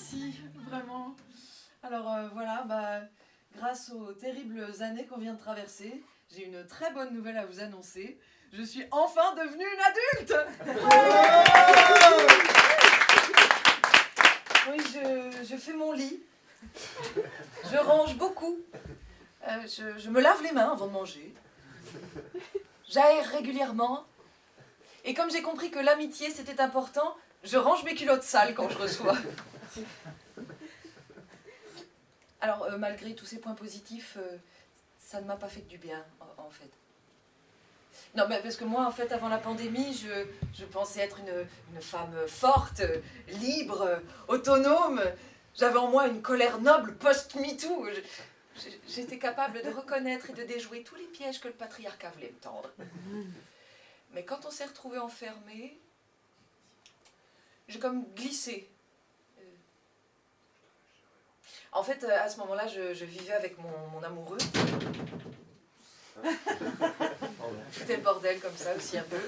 merci, vraiment. Alors voilà, grâce aux terribles années qu'on vient de traverser, j'ai une très bonne nouvelle à vous annoncer. Je suis enfin devenue une adulte. Oui, je fais mon lit. Je range beaucoup. Je me lave les mains avant de manger. J'aère régulièrement. Et comme j'ai compris que l'amitié c'était important, je range mes culottes sales quand je reçois. Alors, malgré tous ces points positifs, ça ne m'a pas fait que du bien, en fait. Non, mais parce que moi, en fait, avant la pandémie, je pensais être une femme forte, libre, autonome. J'avais en moi une colère noble post-MeToo. J'étais capable de reconnaître et de déjouer tous les pièges que le patriarcat voulait me tendre. Mais quand on s'est retrouvés enfermés, j'ai comme glissé. En fait, à ce moment-là, je vivais avec mon amoureux. C'était le bordel comme ça aussi un peu.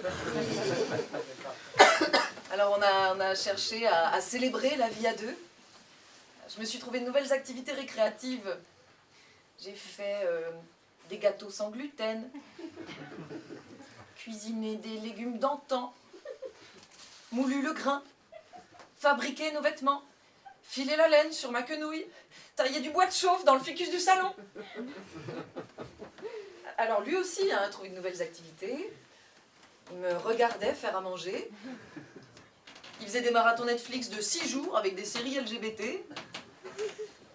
Alors on a cherché à célébrer la vie à deux. Je me suis trouvé de nouvelles activités récréatives. J'ai fait des gâteaux sans gluten, cuisiner des légumes d'antan, moulu le grain, fabriquer nos vêtements, filer la laine sur ma quenouille, tailler du bois de chauffe dans le ficus du salon. Alors lui aussi a trouvé de nouvelles activités. Il me regardait faire à manger. Il faisait des marathons Netflix de 6 jours avec des séries LGBT.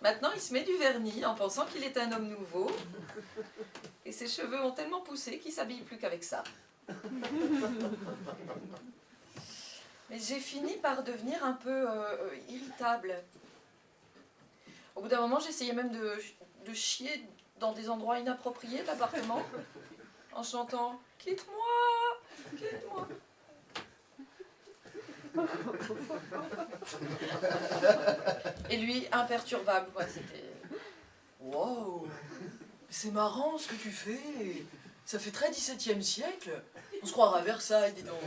Maintenant, il se met du vernis en pensant qu'il est un homme nouveau. Et ses cheveux ont tellement poussé qu'il ne s'habille plus qu'avec ça. Mais j'ai fini par devenir un peu irritable. Au bout d'un moment, j'essayais même de chier dans des endroits inappropriés de l'appartement, en chantant « Quitte-moi, quitte-moi ». Et lui, imperturbable, quoi, c'était « Wow, c'est marrant ce que tu fais, ça fait très 17e siècle, on se croirait à Versailles, dis donc ».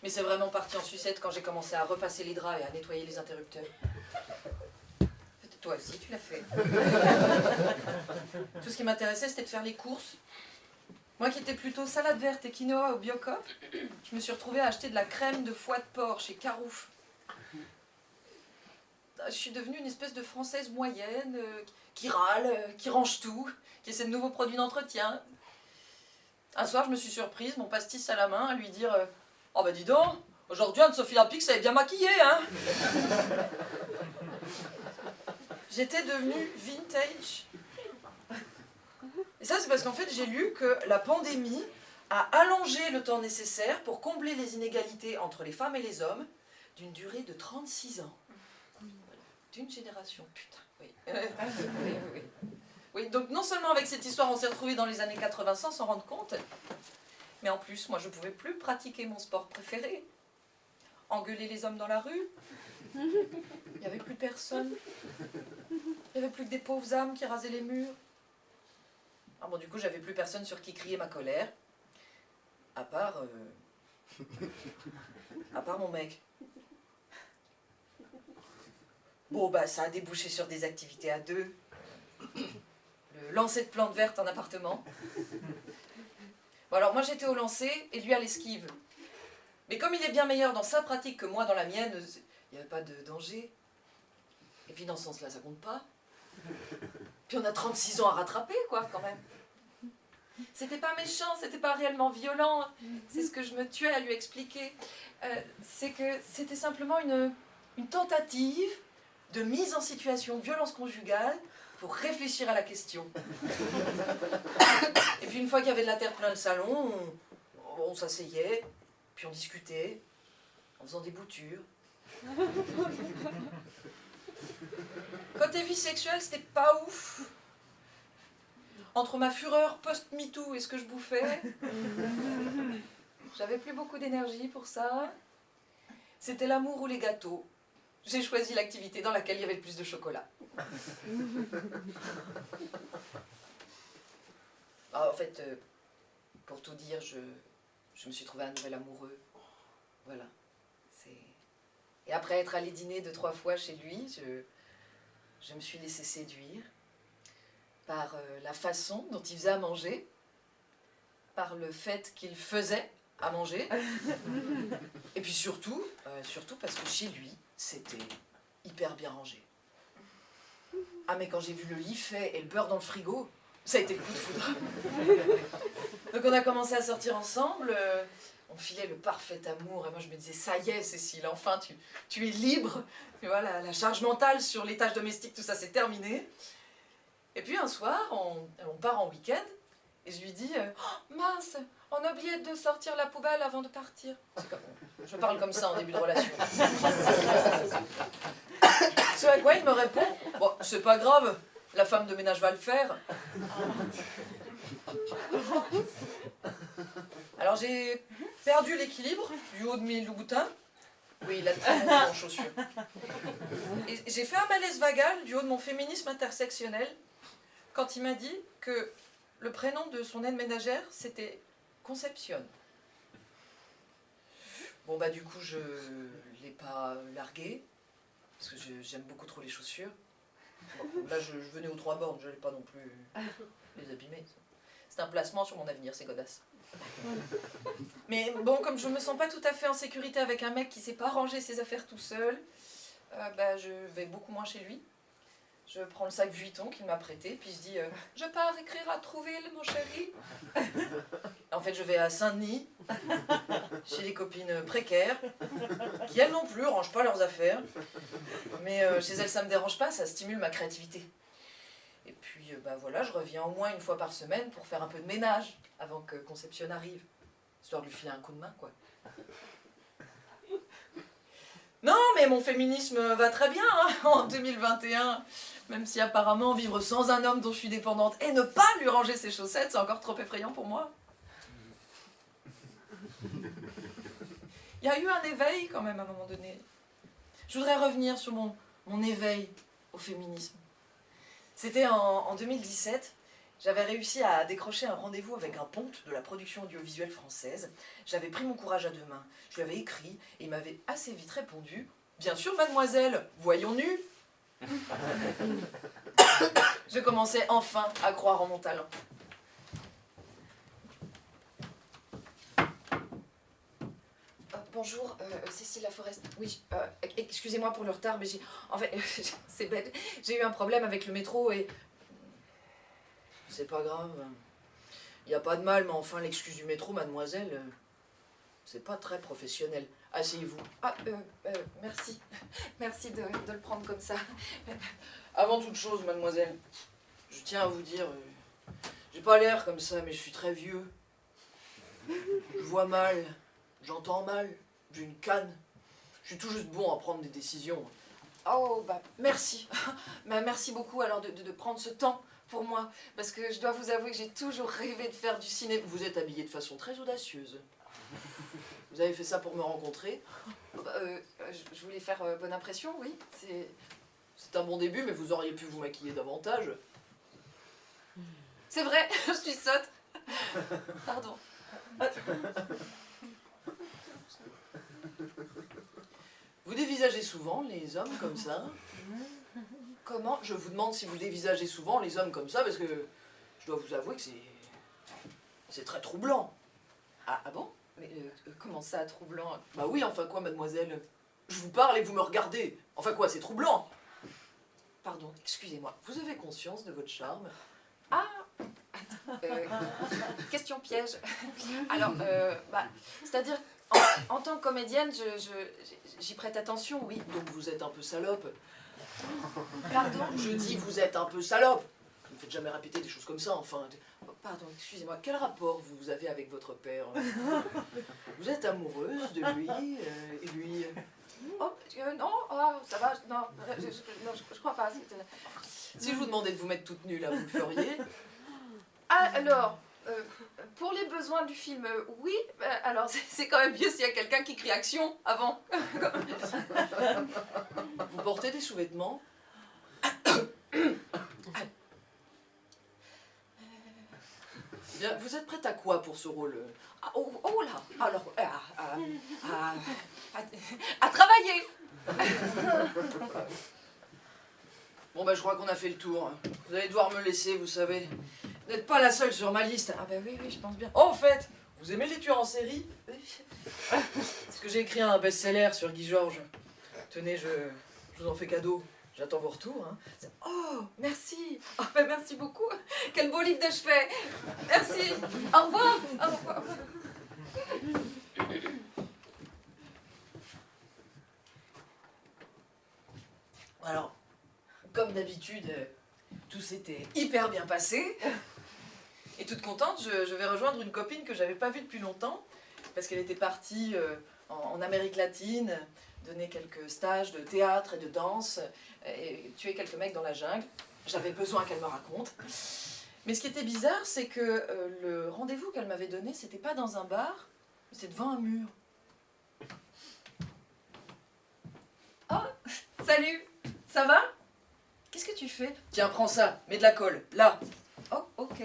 Mais c'est vraiment parti en sucette quand j'ai commencé à repasser les draps et à nettoyer les interrupteurs. Toi aussi, tu l'as fait. Tout ce qui m'intéressait, c'était de faire les courses. Moi qui étais plutôt salade verte et quinoa au Biocop, je me suis retrouvée à acheter de la crème de foie de porc chez Carouf. Je suis devenue une espèce de Française moyenne, qui râle, qui range tout, qui essaie de nouveaux produits d'entretien. Un soir, je me suis surprise, mon pastis à la main, à lui dire « Oh bah dis donc, aujourd'hui Anne-Sophie Lapix, elle est bien maquillée, hein !» J'étais devenue vintage. Et ça, c'est parce qu'en fait, j'ai lu que la pandémie a allongé le temps nécessaire pour combler les inégalités entre les femmes et les hommes d'une durée de 36 ans. D'une génération, putain, oui. Oui, donc non seulement avec cette histoire, on s'est retrouvés dans les années 80 sans s'en rendre compte, mais en plus, moi, je ne pouvais plus pratiquer mon sport préféré. Engueuler les hommes dans la rue. Il n'y avait plus personne. Il n'y avait plus que des pauvres âmes qui rasaient les murs. Ah bon, du coup, j'avais plus personne sur qui crier ma colère. À part mon mec. Bon, bah, ça a débouché sur des activités à deux. Le lancer de plantes vertes en appartement. Bon, alors, moi, j'étais au lancer et lui à l'esquive. Mais comme il est bien meilleur dans sa pratique que moi dans la mienne, il n'y avait pas de danger. Et puis, dans ce sens-là, ça compte pas. Puis on a 36 ans à rattraper, quoi, quand même. C'était pas méchant, c'était pas réellement violent. C'est ce que je me tuais à lui expliquer. C'est que c'était simplement une tentative de mise en situation de violence conjugale pour réfléchir à la question. Et puis une fois qu'il y avait de la terre plein le salon, on s'asseyait, puis on discutait, en faisant des boutures. Côté vie sexuelle, c'était pas ouf. Entre ma fureur post-MeToo et ce que je bouffais, j'avais plus beaucoup d'énergie pour ça. C'était l'amour ou les gâteaux. J'ai choisi l'activité dans laquelle il y avait le plus de chocolat. Alors, en fait, pour tout dire, je me suis trouvé un nouvel amoureux. Voilà. Et après être allée dîner 2-3 fois chez lui, je me suis laissée séduire par la façon dont il faisait à manger, par le fait qu'il faisait à manger, et puis surtout parce que chez lui, c'était hyper bien rangé. Ah mais quand j'ai vu le lit fait et le beurre dans le frigo, ça a été le coup de foudre. Donc on a commencé à sortir ensemble, on filait le parfait amour, et moi je me disais, ça y est Cécile, enfin tu es libre, tu vois, la charge mentale sur les tâches domestiques, tout ça c'est terminé. Et puis un soir, on part en week-end, et je lui dis, oh, mince, on a oublié de sortir la poubelle avant de partir. Je parle comme ça en début de relation. Ce à quoi il me répond, bon, c'est pas grave, la femme de ménage va le faire. Alors j'ai perdu l'équilibre du haut de mes loups-boutins. Oui, il a très bon en chaussures. Et j'ai fait un malaise vagal du haut de mon féminisme intersectionnel quand il m'a dit que le prénom de son aide ménagère, c'était Conception. Bon bah du coup, je l'ai pas largué, parce que j'aime beaucoup trop les chaussures. Bon, là, je venais aux 3 bornes, je n'allais pas non plus les abîmer. C'est un placement sur mon avenir, c'est godasse. Mais bon, comme je me sens pas tout à fait en sécurité avec un mec qui sait pas ranger ses affaires tout seul, bah, je vais beaucoup moins chez lui. Je prends le sac Vuitton qu'il m'a prêté, puis je dis je pars écrire à Trouville, mon chéri. En fait, je vais à Saint-Denis, chez les copines précaires, qui elles non plus rangent pas leurs affaires. Mais chez elles, ça me dérange pas, ça stimule ma créativité. Et puis, bah voilà, je reviens au moins une fois par semaine pour faire un peu de ménage avant que Conception arrive, histoire de lui filer un coup de main, quoi. Non, mais mon féminisme va très bien hein, en 2021. Même si apparemment vivre sans un homme dont je suis dépendante et ne pas lui ranger ses chaussettes, c'est encore trop effrayant pour moi. Il y a eu un éveil quand même à un moment donné. Je voudrais revenir sur mon éveil au féminisme. C'était en 2017. J'avais réussi à décrocher un rendez-vous avec un ponte de la production audiovisuelle française. J'avais pris mon courage à 2 mains. Je lui avais écrit et il m'avait assez vite répondu « Bien sûr, mademoiselle, voyons-nous » Je commençais enfin à croire en mon talent. Bonjour, Cécile Laforest. Oui, excusez-moi pour le retard, mais en fait, c'est bête. J'ai eu un problème avec le métro et... C'est pas grave. Il n'y a pas de mal, mais enfin, l'excuse du métro, mademoiselle, c'est pas très professionnel. Asseyez-vous. Ah, merci. Merci de le prendre comme ça. Avant toute chose, mademoiselle, je tiens à vous dire, j'ai pas l'air comme ça, mais je suis très vieux. Je vois mal, j'entends mal, j'ai une canne. Je suis tout juste bon à prendre des décisions. Oh, bah, merci. Bah, merci beaucoup alors de prendre ce temps pour moi, parce que je dois vous avouer que j'ai toujours rêvé de faire du cinéma. Vous êtes habillée de façon très audacieuse. Vous avez fait ça pour me rencontrer? Je voulais faire bonne impression, oui. C'est un bon début, mais vous auriez pu vous maquiller davantage. C'est vrai, je suis sotte. Pardon. Vous dévisagez souvent les hommes comme ça? Comment? Je vous demande si vous dévisagez souvent les hommes comme ça, parce que je dois vous avouer que c'est très troublant. Ah bon? Mais comment ça, troublant? Bah oui, enfin quoi, mademoiselle? Je vous parle et vous me regardez. Enfin quoi, c'est troublant. Pardon, excusez-moi, vous avez conscience de votre charme? Ah, question piège. Alors, c'est-à-dire, en tant que comédienne, j'y prête attention, oui. Donc vous êtes un peu salope. Pardon? Je dis vous êtes un peu salope. Ne me faites jamais répéter des choses comme ça, enfin. Pardon, excusez-moi, quel rapport vous avez avec votre père? Vous êtes amoureuse de lui, et lui... Oh, non, oh, ça va, non, je crois pas. Si je vous demandais de vous mettre toute nue, là, vous le feriez? Ah, alors, pour les besoins du film, oui, alors c'est quand même mieux s'il y a quelqu'un qui crie action avant. Vous portez des sous-vêtements? Bien, vous êtes prête à quoi pour ce rôle? Oh là, alors, à travailler. Bon bah je crois qu'on a fait le tour. Vous allez devoir me laisser, vous savez. Vous n'êtes pas la seule sur ma liste. Ah bah oui, je pense bien. Oh, en fait, vous aimez les tueurs en série? Parce que j'ai écrit un best-seller sur Guy Georges. Tenez, je vous en fais cadeau. J'attends vos retours. Hein. Oh, merci. Oh, bah merci beaucoup. Quel beau livre de chevet. Merci. Au revoir. Au revoir. Alors, comme d'habitude, tout s'était hyper bien passé. Et toute contente, je vais rejoindre une copine que j'avais pas vue depuis longtemps, parce qu'elle était partie en Amérique latine, donner quelques stages de théâtre et de danse, et tuer quelques mecs dans la jungle. J'avais besoin qu'elle me raconte. Mais ce qui était bizarre, c'est que le rendez-vous qu'elle m'avait donné, c'était pas dans un bar, c'est devant un mur. Oh, salut, ça va? Qu'est-ce que tu fais? Tiens, prends ça, mets de la colle, là. Oh, ok.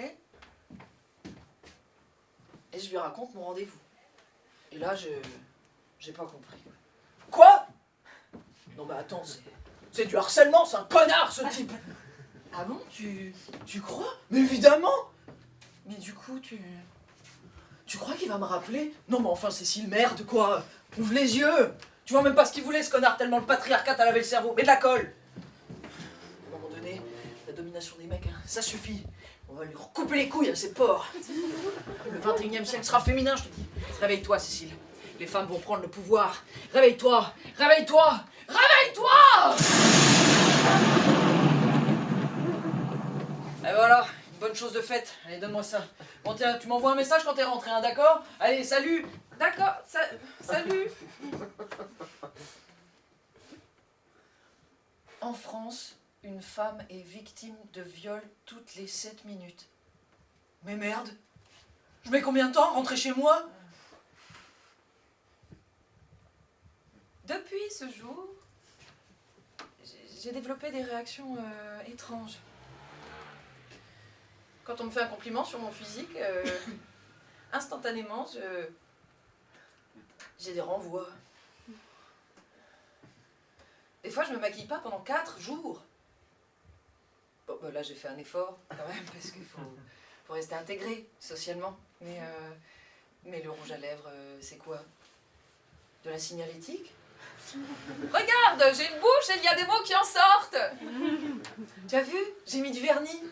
Et je lui raconte mon rendez-vous. Et là, j'ai pas compris. Quoi? Non bah attends, c'est du harcèlement, c'est un connard ce type. Ah bon, tu crois? Mais évidemment. Mais du coup, tu crois qu'il va me rappeler? Non mais enfin Cécile, merde quoi. Ouvre les yeux. Tu vois même pas ce qu'il voulait ce connard, tellement le patriarcat t'a lavé le cerveau. Mets de la colle. À un moment donné, la domination des mecs, hein, ça suffit. On va lui recouper les couilles à ces porcs. Le 21e siècle sera féminin, je te dis. Réveille-toi, Cécile. Les femmes vont prendre le pouvoir. Réveille-toi. Réveille-toi. Réveille-toi. Et voilà, une bonne chose de faite. Allez, donne-moi ça. Bon, tiens, tu m'envoies un message quand t'es rentré, hein, d'accord? Allez, salut. D'accord, salut. En France, une femme est victime de viol toutes les 7 minutes. Mais merde, je mets combien de temps à rentrer chez moi? Depuis ce jour, j'ai développé des réactions étranges. Quand on me fait un compliment sur mon physique, instantanément, j'ai des renvois. Des fois, je me maquille pas pendant 4 jours. Bon, bah là, j'ai fait un effort, quand même, parce qu'il faut rester intégré, socialement. Mais le rouge à lèvres, c'est quoi? De la signalétique? Regarde, j'ai une bouche et il y a des mots qui en sortent. Tu as vu? J'ai mis du vernis.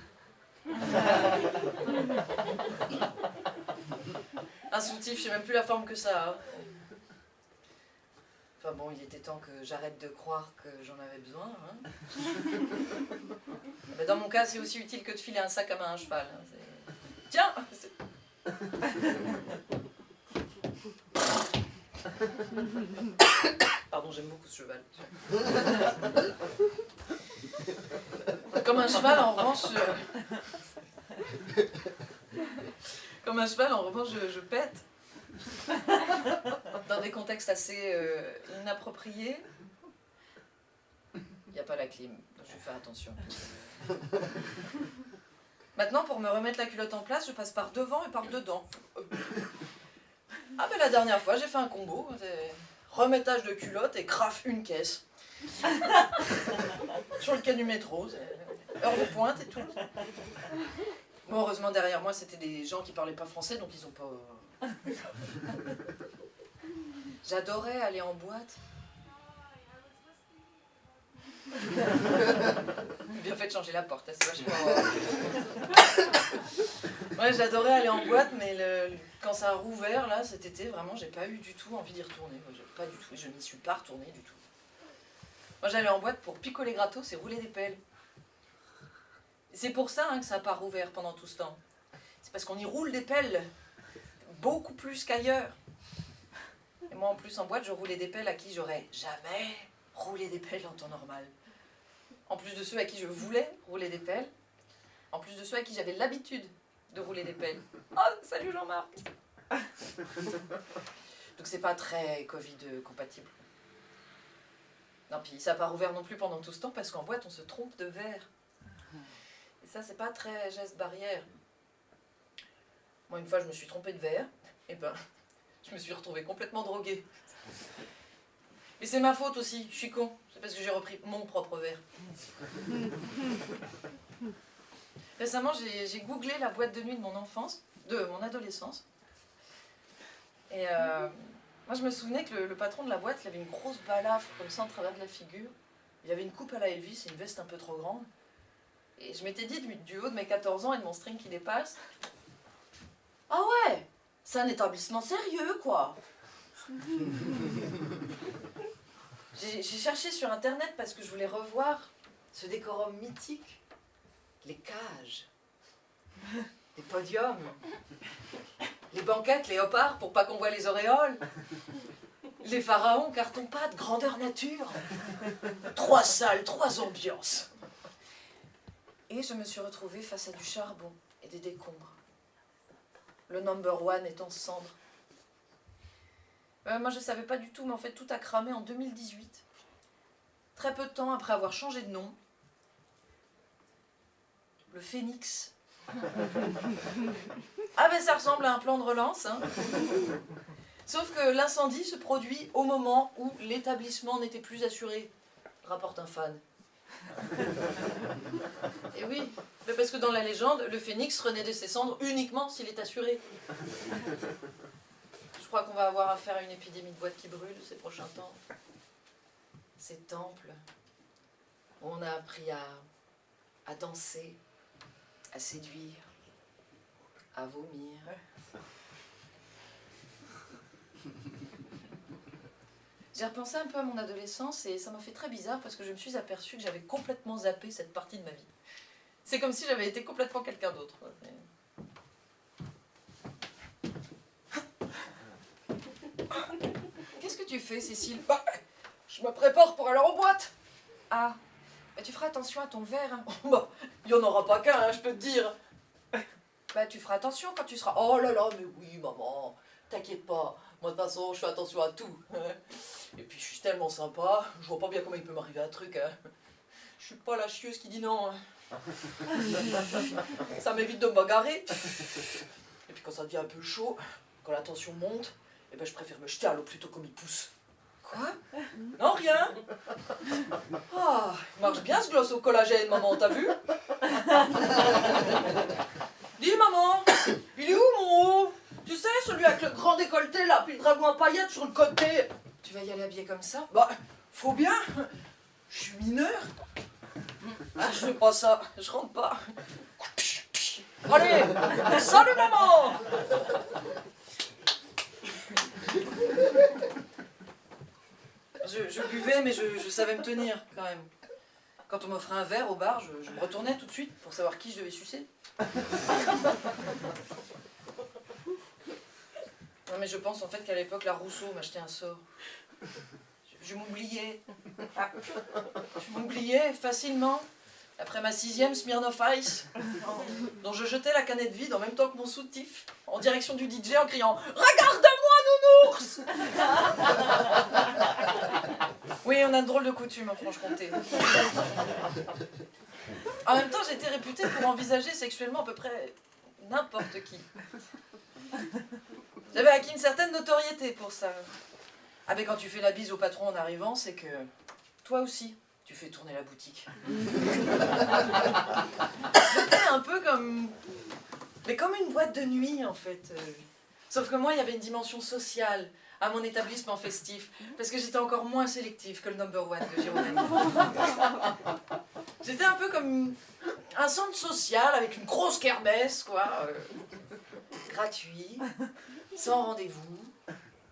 Un soutif, je sais même plus la forme que ça a. Enfin bon, il était temps que j'arrête de croire que j'en avais besoin. Hein. Mais dans mon cas, c'est aussi utile que de filer un sac à main à un cheval. Hein. Tiens! Pardon, j'aime beaucoup ce cheval. Comme un cheval, en revanche... Comme un cheval, en revanche, je pète. Dans des contextes assez inappropriés. Il n'y a pas la clim, donc je vais faire attention. Maintenant, pour me remettre la culotte en place, je passe par devant et par dedans. Ah ben la dernière fois, j'ai fait un combo. Remettage de culotte et craf, une caisse. Sur le quai du métro, heure de pointe et tout. Bon, heureusement, derrière moi, c'était des gens qui parlaient pas français, donc ils ont pas... J'adorais aller en boîte. Bien fait de changer la porte, c'est vachement... Ouais, j'adorais aller en boîte, mais quand ça a rouvert, là, cet été, vraiment, j'ai pas eu du tout envie d'y retourner. Pas du tout, je n'y suis pas retournée du tout. Moi, j'allais en boîte pour picoler gratos et rouler des pelles. C'est pour ça hein, que ça n'a pas rouvert pendant tout ce temps. C'est parce qu'on y roule des pelles beaucoup plus qu'ailleurs. Et moi, en plus, en boîte, je roulais des pelles à qui j'aurais jamais roulé des pelles en temps normal. En plus de ceux à qui je voulais rouler des pelles, en plus de ceux à qui j'avais l'habitude de rouler des pelles. Oh, salut Jean-Marc. Donc c'est pas très Covid compatible. Non, puis ça n'a pas rouvert non plus pendant tout ce temps parce qu'en boîte, on se trompe de verre. Et ça, c'est pas très geste barrière. Moi, une fois, je me suis trompée de verre, et ben, je me suis retrouvée complètement droguée. Mais c'est ma faute aussi, je suis con. C'est parce que j'ai repris mon propre verre. Récemment, j'ai googlé la boîte de nuit de mon enfance, de mon adolescence. Et moi, je me souvenais que le patron de la boîte, il avait une grosse balafre comme ça en travers de la figure. Il avait une coupe à la Elvis et une veste un peu trop grande. Et je m'étais dit, du haut de mes 14 ans et de mon string qui dépasse, ah ouais, c'est un établissement sérieux, quoi. J'ai cherché sur internet parce que je voulais revoir ce décorum mythique. Les cages, les podiums, les banquettes, les hopards pour pas qu'on voit les auréoles, les pharaons carton-pâte, grandeur nature, 3 salles, 3 ambiances. Et je me suis retrouvée face à du charbon et des décombres. Le number one est en cendres. Moi, je ne savais pas du tout, mais en fait, tout a cramé en 2018. Très peu de temps après avoir changé de nom. Le Phénix. Ah ben, ça ressemble à un plan de relance, hein. Sauf que l'incendie se produit au moment où l'établissement n'était plus assuré, rapporte un fan. Et oui, parce que dans la légende, le phénix renaît de ses cendres uniquement s'il est assuré. Je crois qu'on va avoir affaire à une épidémie de boîtes qui brûlent ces prochains temps. Ces temples où on a appris à danser, à séduire, à vomir. J'ai repensé un peu à mon adolescence et ça m'a fait très bizarre parce que je me suis aperçue que j'avais complètement zappé cette partie de ma vie. C'est comme si j'avais été complètement quelqu'un d'autre. Qu'est-ce que tu fais, Cécile? Bah, je me prépare pour aller en boîte. Ah, bah, tu feras attention à ton verre. Hein. Bah, il n'y en aura pas qu'un, hein, je peux te dire. Bah, tu feras attention quand tu seras... Oh là là, mais oui, maman, t'inquiète pas. Moi, de toute façon, je fais attention à tout. Et puis, je suis tellement sympa, je vois pas bien comment il peut m'arriver un truc. Hein. Je suis pas la chieuse qui dit non. Hein. Ça m'évite de me bagarrer. Et puis, quand ça devient un peu chaud, quand la tension monte, eh ben, je préfère me jeter à l'eau plutôt comme il pousse. Quoi? Non, rien. Ah, il marche bien ce gloss au collagène, maman, t'as vu? Dis, maman, il est où mon haut? Tu sais, celui avec le grand décolleté, là, puis le dragon à paillettes sur le côté. Tu vas y aller habillé comme ça? Bah, faut bien. Je suis mineure. Ah, je fais pas ça, je rentre pas. Allez, salut maman. Je buvais, mais je savais me tenir, quand même. Quand on m'offrait un verre au bar, je me retournais tout de suite pour savoir qui je devais sucer. Non, mais je pense en fait qu'à l'époque, la Rousseau m'achetait un sort. Je m'oubliais. Je m'oubliais facilement. Après ma 6e Smirnoff Ice, dont je jetais la canette vide en même temps que mon soutif, en direction du DJ en criant « Regarde-moi, nounours !» Oui, on a une drôle de coutume en Franche-Comté. En même temps, j'étais réputée pour envisager sexuellement à peu près n'importe qui. J'avais acquis une certaine notoriété pour ça. Ah mais quand tu fais la bise au patron en arrivant, c'est que toi aussi, tu fais tourner la boutique. J'étais un peu comme... Mais comme une boîte de nuit, en fait. Sauf que moi, il y avait une dimension sociale à mon établissement festif, parce que j'étais encore moins sélective que le number one de Girondin. J'étais un peu comme un centre social avec une grosse kermesse, quoi. Gratuit, sans rendez-vous,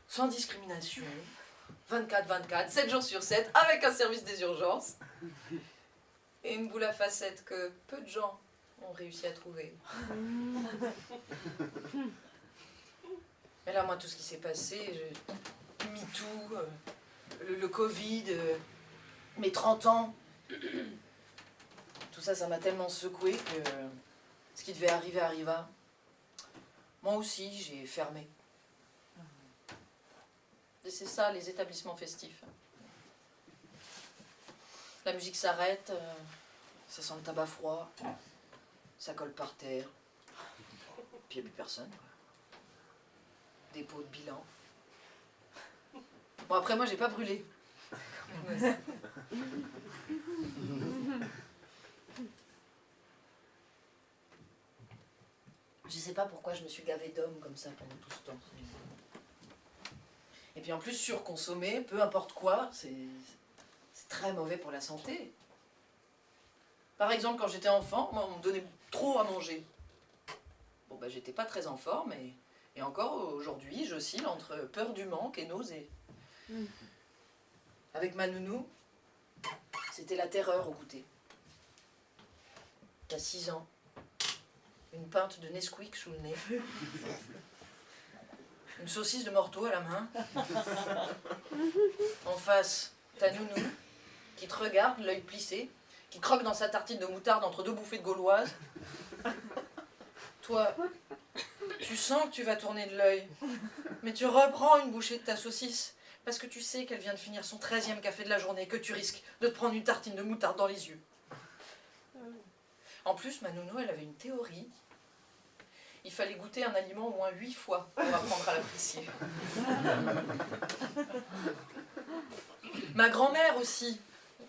sans discrimination, 24/24, 7 jours sur 7, avec un service des urgences. Et une boule à facettes que peu de gens ont réussi à trouver. Mais là, moi, tout ce qui s'est passé, MeToo, le Covid, mes 30 ans, tout ça, ça m'a tellement secoué que ce qui devait arriver arriva. Moi aussi, j'ai fermé. Et c'est ça, les établissements festifs. La musique s'arrête, ça sent le tabac froid, ça colle par terre, puis il n'y a plus personne. Dépôt de bilan. Bon, après, moi, j'ai pas brûlé. Ouais. Je sais pas pourquoi je me suis gavée d'hommes comme ça pendant tout ce temps. Et puis en plus, surconsommer, peu importe quoi, c'est très mauvais pour la santé. Par exemple, quand j'étais enfant, moi, on me donnait trop à manger. Bon, ben, j'étais pas très en forme, et encore aujourd'hui, j'oscille entre peur du manque et nausée. Avec ma nounou, c'était la terreur au goûter. Il y a 6 ans, une pinte de Nesquik sous le nez, une saucisse de morteau à la main, en face, ta nounou, qui te regarde, l'œil plissé, qui croque dans sa tartine de moutarde entre 2 bouffées de gauloise. Toi, tu sens que tu vas tourner de l'œil, mais tu reprends une bouchée de ta saucisse, parce que tu sais qu'elle vient de finir son 13e café de la journée, et que tu risques de te prendre une tartine de moutarde dans les yeux. En plus, ma nounou, elle avait une théorie. Il fallait goûter un aliment au moins 8 fois pour apprendre à l'apprécier. Ma grand-mère aussi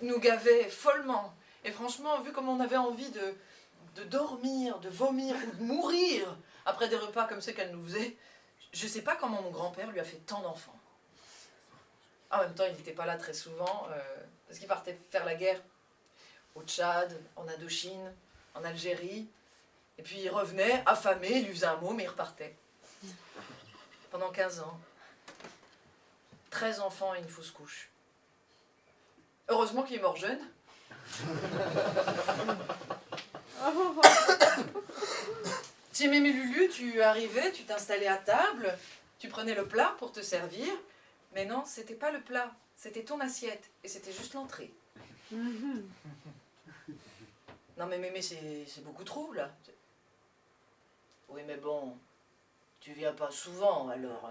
nous gavait follement. Et franchement, vu comme on avait envie de dormir, de vomir ou de mourir après des repas comme ceux qu'elle nous faisait, je ne sais pas comment mon grand-père lui a fait tant d'enfants. En même temps, il n'était pas là très souvent, parce qu'il partait faire la guerre au Tchad, en Indochine, en Algérie. Et puis il revenait, affamé, il lui faisait un mot, mais il repartait. Pendant 15 ans. 13 enfants et une fausse couche. Heureusement qu'il est mort jeune. Si Mémé Lulu, tu arrivais, tu t'installais à table, tu prenais le plat pour te servir, mais non, c'était pas le plat, c'était ton assiette, et c'était juste l'entrée. Non mais Mémé, c'est beaucoup trop, là. Oui, mais bon, tu viens pas souvent, alors...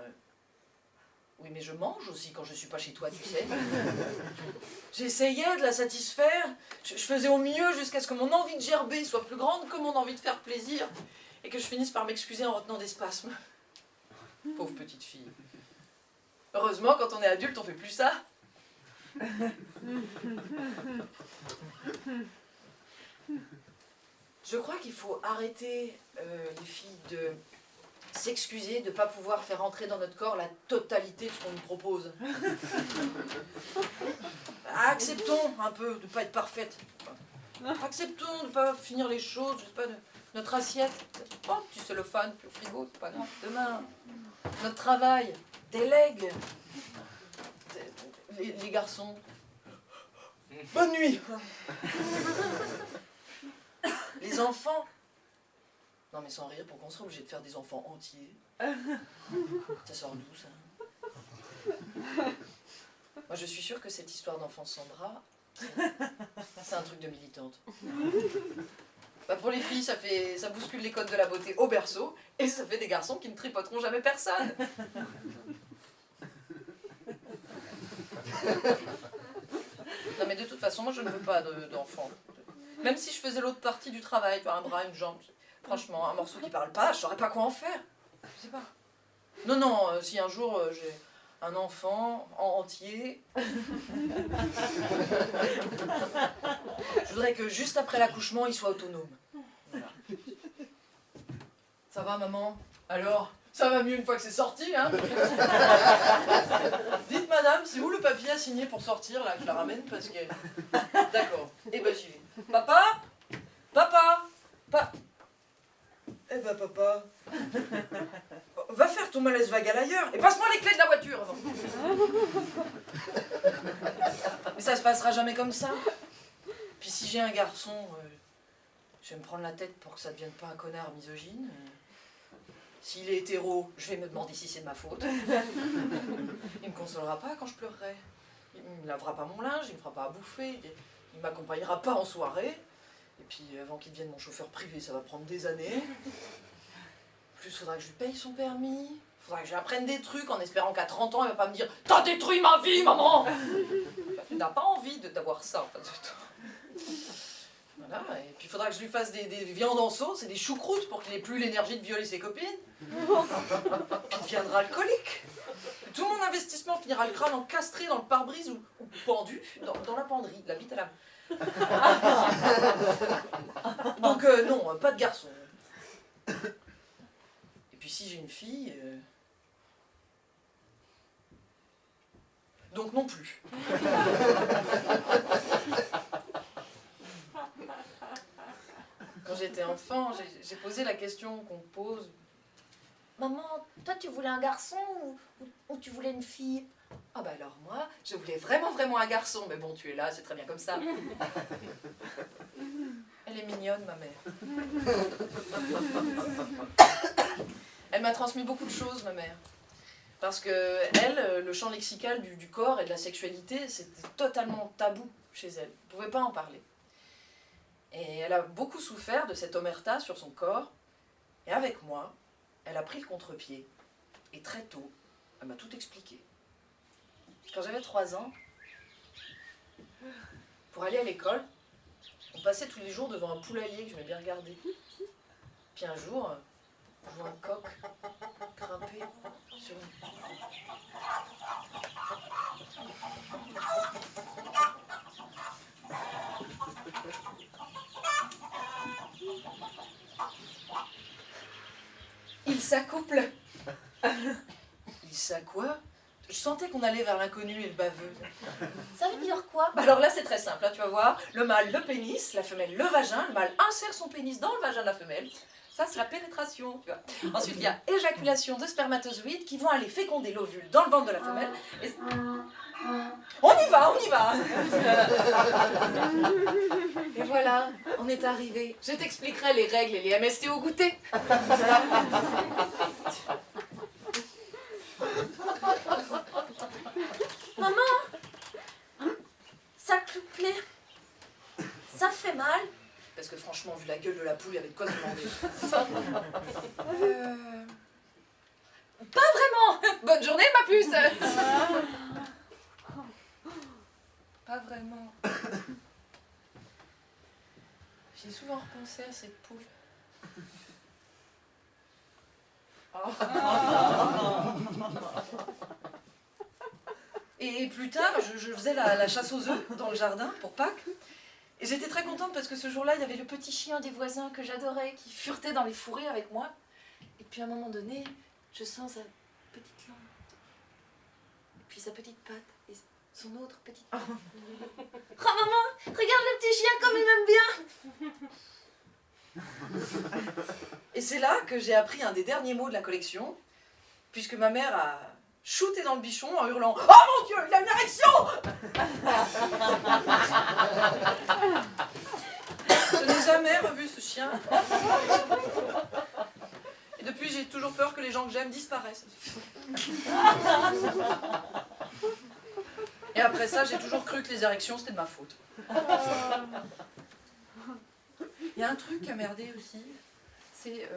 Oui, mais je mange aussi quand je suis pas chez toi, tu sais. J'essayais de la satisfaire, je faisais au mieux jusqu'à ce que mon envie de gerber soit plus grande que mon envie de faire plaisir, et que je finisse par m'excuser en retenant des spasmes. Pauvre petite fille. Heureusement, quand on est adulte, on fait plus ça. Je crois qu'il faut arrêter, les filles, de s'excuser de ne pas pouvoir faire entrer dans notre corps la totalité de ce qu'on nous propose. Acceptons un peu de ne pas être parfaite. Acceptons de ne pas finir les choses, je sais pas, notre assiette. Oh, petit cellophane, puis au frigo, c'est pas grave. Demain, notre travail, délègue. Les garçons. Bonne nuit. Les enfants. Non mais sans rire, pour qu'on soit obligé de faire des enfants entiers. Ça sort d'où ça? Moi je suis sûre que cette histoire d'enfant sans bras, c'est un truc de militante. Bah pour les filles, ça bouscule les codes de la beauté au berceau, et ça fait des garçons qui ne tripoteront jamais personne. Non mais de toute façon, moi je ne veux pas d'enfants. Même si je faisais l'autre partie du travail, par un bras, une jambe, franchement, un morceau qui parle pas, je saurais pas quoi en faire. Je sais pas. Non, non, si un jour j'ai un enfant entier, je voudrais que juste après l'accouchement, il soit autonome. Voilà. Ça va, maman? Alors, ça va mieux une fois que c'est sorti, hein? Dites, madame, c'est où le papier à signer pour sortir, là, que je la ramène, parce que... D'accord, eh ben j'y vais. Papa? Papa? Eh ben papa, va faire ton malaise vagal ailleurs et passe-moi les clés de la voiture avant. Mais ça se passera jamais comme ça. Puis si j'ai un garçon, je vais me prendre la tête pour que ça devienne pas un connard misogyne. S'il est hétéro, je vais me demander si c'est de ma faute. Il me consolera pas quand je pleurerai. Il me lavera pas mon linge, il me fera pas à bouffer, il m'accompagnera pas en soirée. Et puis avant qu'il devienne mon chauffeur privé, ça va prendre des années. En plus, il faudra que je lui paye son permis. Il faudra que je lui apprenne des trucs en espérant qu'à 30 ans, il va pas me dire « T'as détruit ma vie, maman !» Tu n'as pas envie d'avoir ça, en fait. Voilà, et puis il faudra que je lui fasse des viandes en sauce et des choucroutes pour qu'il ait plus l'énergie de violer ses copines. Puis il deviendra alcoolique. Tout mon investissement finira le crâne encastré dans le pare-brise ou pendu dans la penderie, la bite à la... Donc non, pas de garçon. Et puis si j'ai une fille... Donc non plus. Quand j'étais enfant, j'ai posé la question qu'on pose. Maman, toi tu voulais un garçon ou tu voulais une fille? Ah bah alors moi, je voulais vraiment un garçon, mais bon, tu es là, c'est très bien comme ça. Elle est mignonne, ma mère. Elle m'a transmis beaucoup de choses, ma mère. Parce que elle, le champ lexical du corps et de la sexualité, c'était totalement tabou chez elle. Elle ne pouvait pas en parler. Et elle a beaucoup souffert de cette omerta sur son corps. Et avec moi, elle a pris le contre-pied. Et très tôt, elle m'a tout expliqué. Quand j'avais 3 ans, pour aller à l'école, on passait tous les jours devant un poulailler que je m'aimais bien regarder. Puis un jour, je vois un coq grimper sur une... Il s'accouple. Il s'accouple. Je sentais qu'on allait vers l'inconnu et le baveux. Ça veut dire quoi? Bah alors là, c'est très simple, hein, tu vas voir. Le mâle, le pénis, la femelle, le vagin. Le mâle insère son pénis dans le vagin de la femelle. Ça, c'est la pénétration, tu vois. Ensuite, il y a éjaculation de spermatozoïdes qui vont aller féconder l'ovule dans le ventre de la femelle. Et... On y va, on y va. Et voilà, on est arrivé. Je t'expliquerai les règles et les MST au goûter. Maman, ça te plaît? Ça fait mal? Parce que franchement, vu la gueule de la poule, il y avait de quoi se demander. Pas vraiment. Bonne journée, ma puce. Pas vraiment. J'ai souvent repensé à cette poule. Et plus tard, je faisais la chasse aux œufs dans le jardin pour Pâques. Et j'étais très contente parce que ce jour-là, il y avait le petit chien des voisins que j'adorais qui furetait dans les fourrés avec moi. Et puis à un moment donné, je sens sa petite langue. Et puis sa petite patte. Et son autre petite patte. Oh maman, regarde le petit chien comme il m'aime bien. Et c'est là que j'ai appris un des derniers mots de la collection, puisque ma mère a shooté dans le bichon en hurlant « Oh mon Dieu, il a une érection !» Je n'ai jamais revu ce chien. Et depuis, j'ai toujours peur que les gens que j'aime disparaissent. Et après ça, j'ai toujours cru que les érections, c'était de ma faute. Il y a un truc qui a merdé aussi, c'est...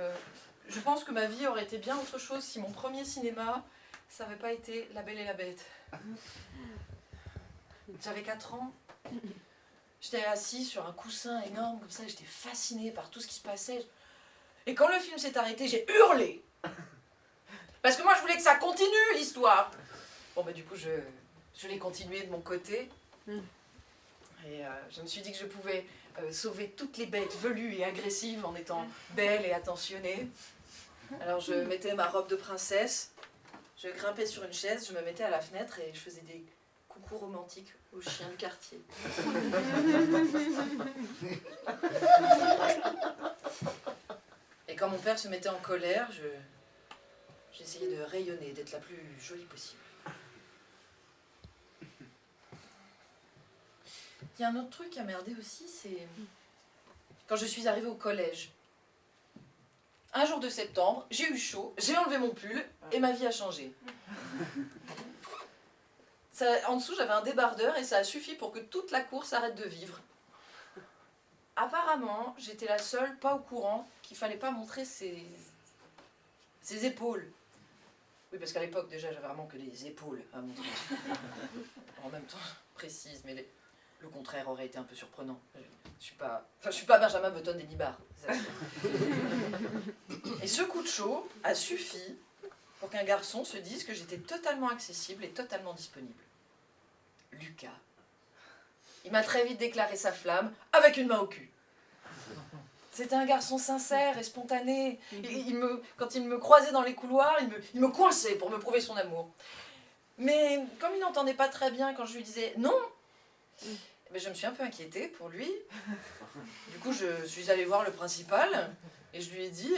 je pense que ma vie aurait été bien autre chose si mon premier cinéma, ça n'avait pas été La Belle et la Bête. J'avais 4 ans. J'étais assise sur un coussin énorme, comme ça, j'étais fascinée par tout ce qui se passait. Et quand le film s'est arrêté, j'ai hurlé. Parce que moi, je voulais que ça continue, l'histoire. Bon, bah du coup, je l'ai continué de mon côté. Et je me suis dit que je pouvais sauver toutes les bêtes velues et agressives en étant belle et attentionnée. Alors, je mettais ma robe de princesse, je grimpais sur une chaise, je me mettais à la fenêtre et je faisais des coucou romantiques aux chiens du quartier. Et quand mon père se mettait en colère, j'essayais de rayonner, d'être la plus jolie possible. Il y a un autre truc qui a merdé aussi, c'est quand je suis arrivée au collège. Un jour de septembre, j'ai eu chaud, j'ai enlevé mon pull et ma vie a changé. En dessous, j'avais un débardeur et ça a suffi pour que toute la cour s'arrête de vivre. Apparemment, j'étais la seule pas au courant qu'il fallait pas montrer ses épaules. Oui, parce qu'à l'époque, déjà, j'avais vraiment que des épaules à montrer. En même temps, précise, mais le contraire aurait été un peu surprenant. Je suis pas Benjamin Button des Nibards. Et ce coup de chaud a suffi pour qu'un garçon se dise que j'étais totalement accessible et totalement disponible. Lucas. Il m'a très vite déclaré sa flamme, avec une main au cul. C'était un garçon sincère et spontané. Quand il me croisait dans les couloirs, il me coinçait pour me prouver son amour. Mais comme il n'entendait pas très bien quand je lui disais non, je me suis un peu inquiétée pour lui. Du coup, je suis allée voir le principal et je lui ai dit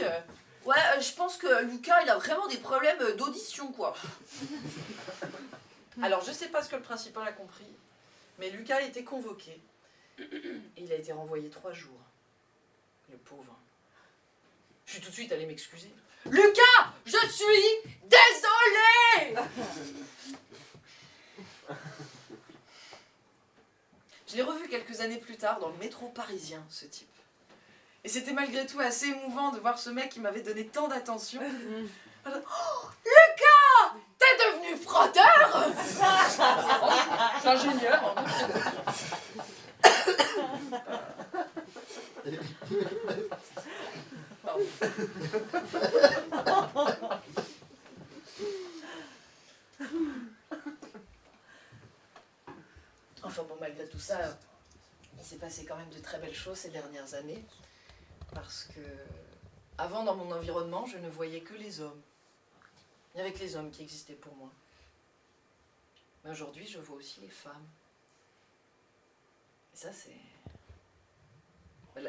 ouais, je pense que Lucas, il a vraiment des problèmes d'audition, quoi. Alors, je sais pas ce que le principal a compris, mais Lucas a été convoqué et il a été renvoyé 3 jours. Le pauvre. Je suis tout de suite allée m'excuser. Lucas, je suis désolée. Je l'ai revu quelques années plus tard dans le métro parisien, ce type. Et c'était malgré tout assez émouvant de voir ce mec qui m'avait donné tant d'attention. Oh, Lucas, t'es devenu frotteur. Je suis ingénieur. Pardon. Enfin bon, malgré tout ça, il s'est passé quand même de très belles choses ces dernières années. Parce que, avant, dans mon environnement, je ne voyais que les hommes. Il n'y avait que les hommes qui existaient pour moi. Mais aujourd'hui, je vois aussi les femmes. Et ça, c'est...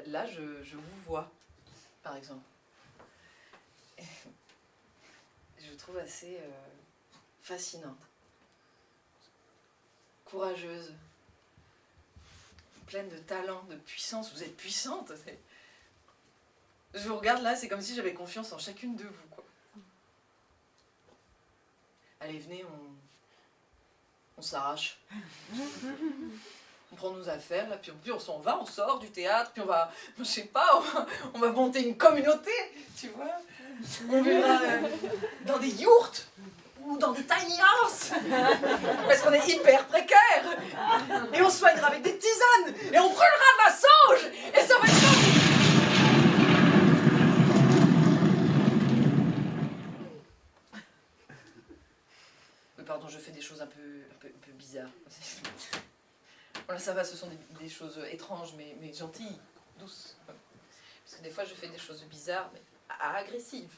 Là, je vous vois, par exemple. Et je vous trouve assez fascinante. Courageuse. Pleine de talent, de puissance. Vous êtes puissante. Je vous regarde là, c'est comme si j'avais confiance en chacune de vous, quoi. Allez, venez, on s'arrache. On prend nos affaires, là, puis on s'en va, on sort du théâtre, puis on va, je sais pas, on va monter une communauté, tu vois. On verra dans des yourtes ou dans des tiny house, parce qu'on est hyper précaire. Et on se soignera avec des tisanes, et on brûlera de la sauge, et ça va être... Pardon, je fais des choses un peu bizarres. Voilà, ça va, ce sont des choses étranges, mais gentilles, douces. Parce que des fois, je fais des choses bizarres, mais agressives.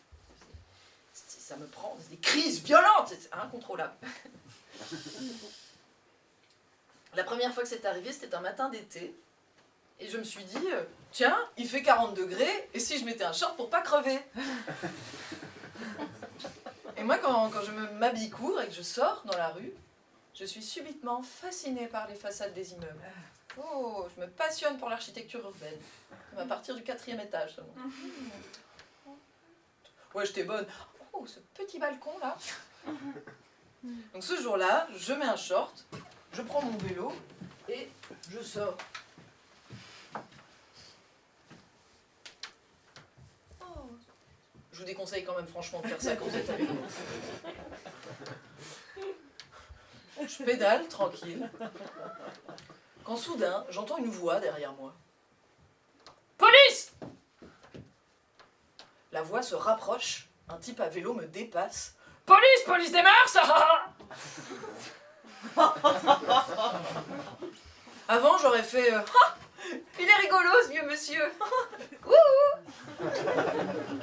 Ça me prend des crises violentes, c'est incontrôlable. La première fois que c'est arrivé, c'était un matin d'été. Et je me suis dit, tiens, il fait 40 degrés, et si je mettais un short pour pas crever? Et moi, quand je m'habille court et que je sors dans la rue, je suis subitement fascinée par les façades des immeubles. Oh, je me passionne pour l'architecture urbaine. À partir du 4e étage seulement. Ouais, j'étais bonne. Oh, ce petit balcon là. Donc ce jour-là, je mets un short, je prends mon vélo et je sors. Je vous déconseille quand même franchement de faire ça quand vous êtes avec moi. Je pédale tranquille. Quand soudain, j'entends une voix derrière moi. Police! La voix se rapproche, un type à vélo me dépasse. Police, police des mœurs! Avant, j'aurais fait il est rigolo ce vieux monsieur.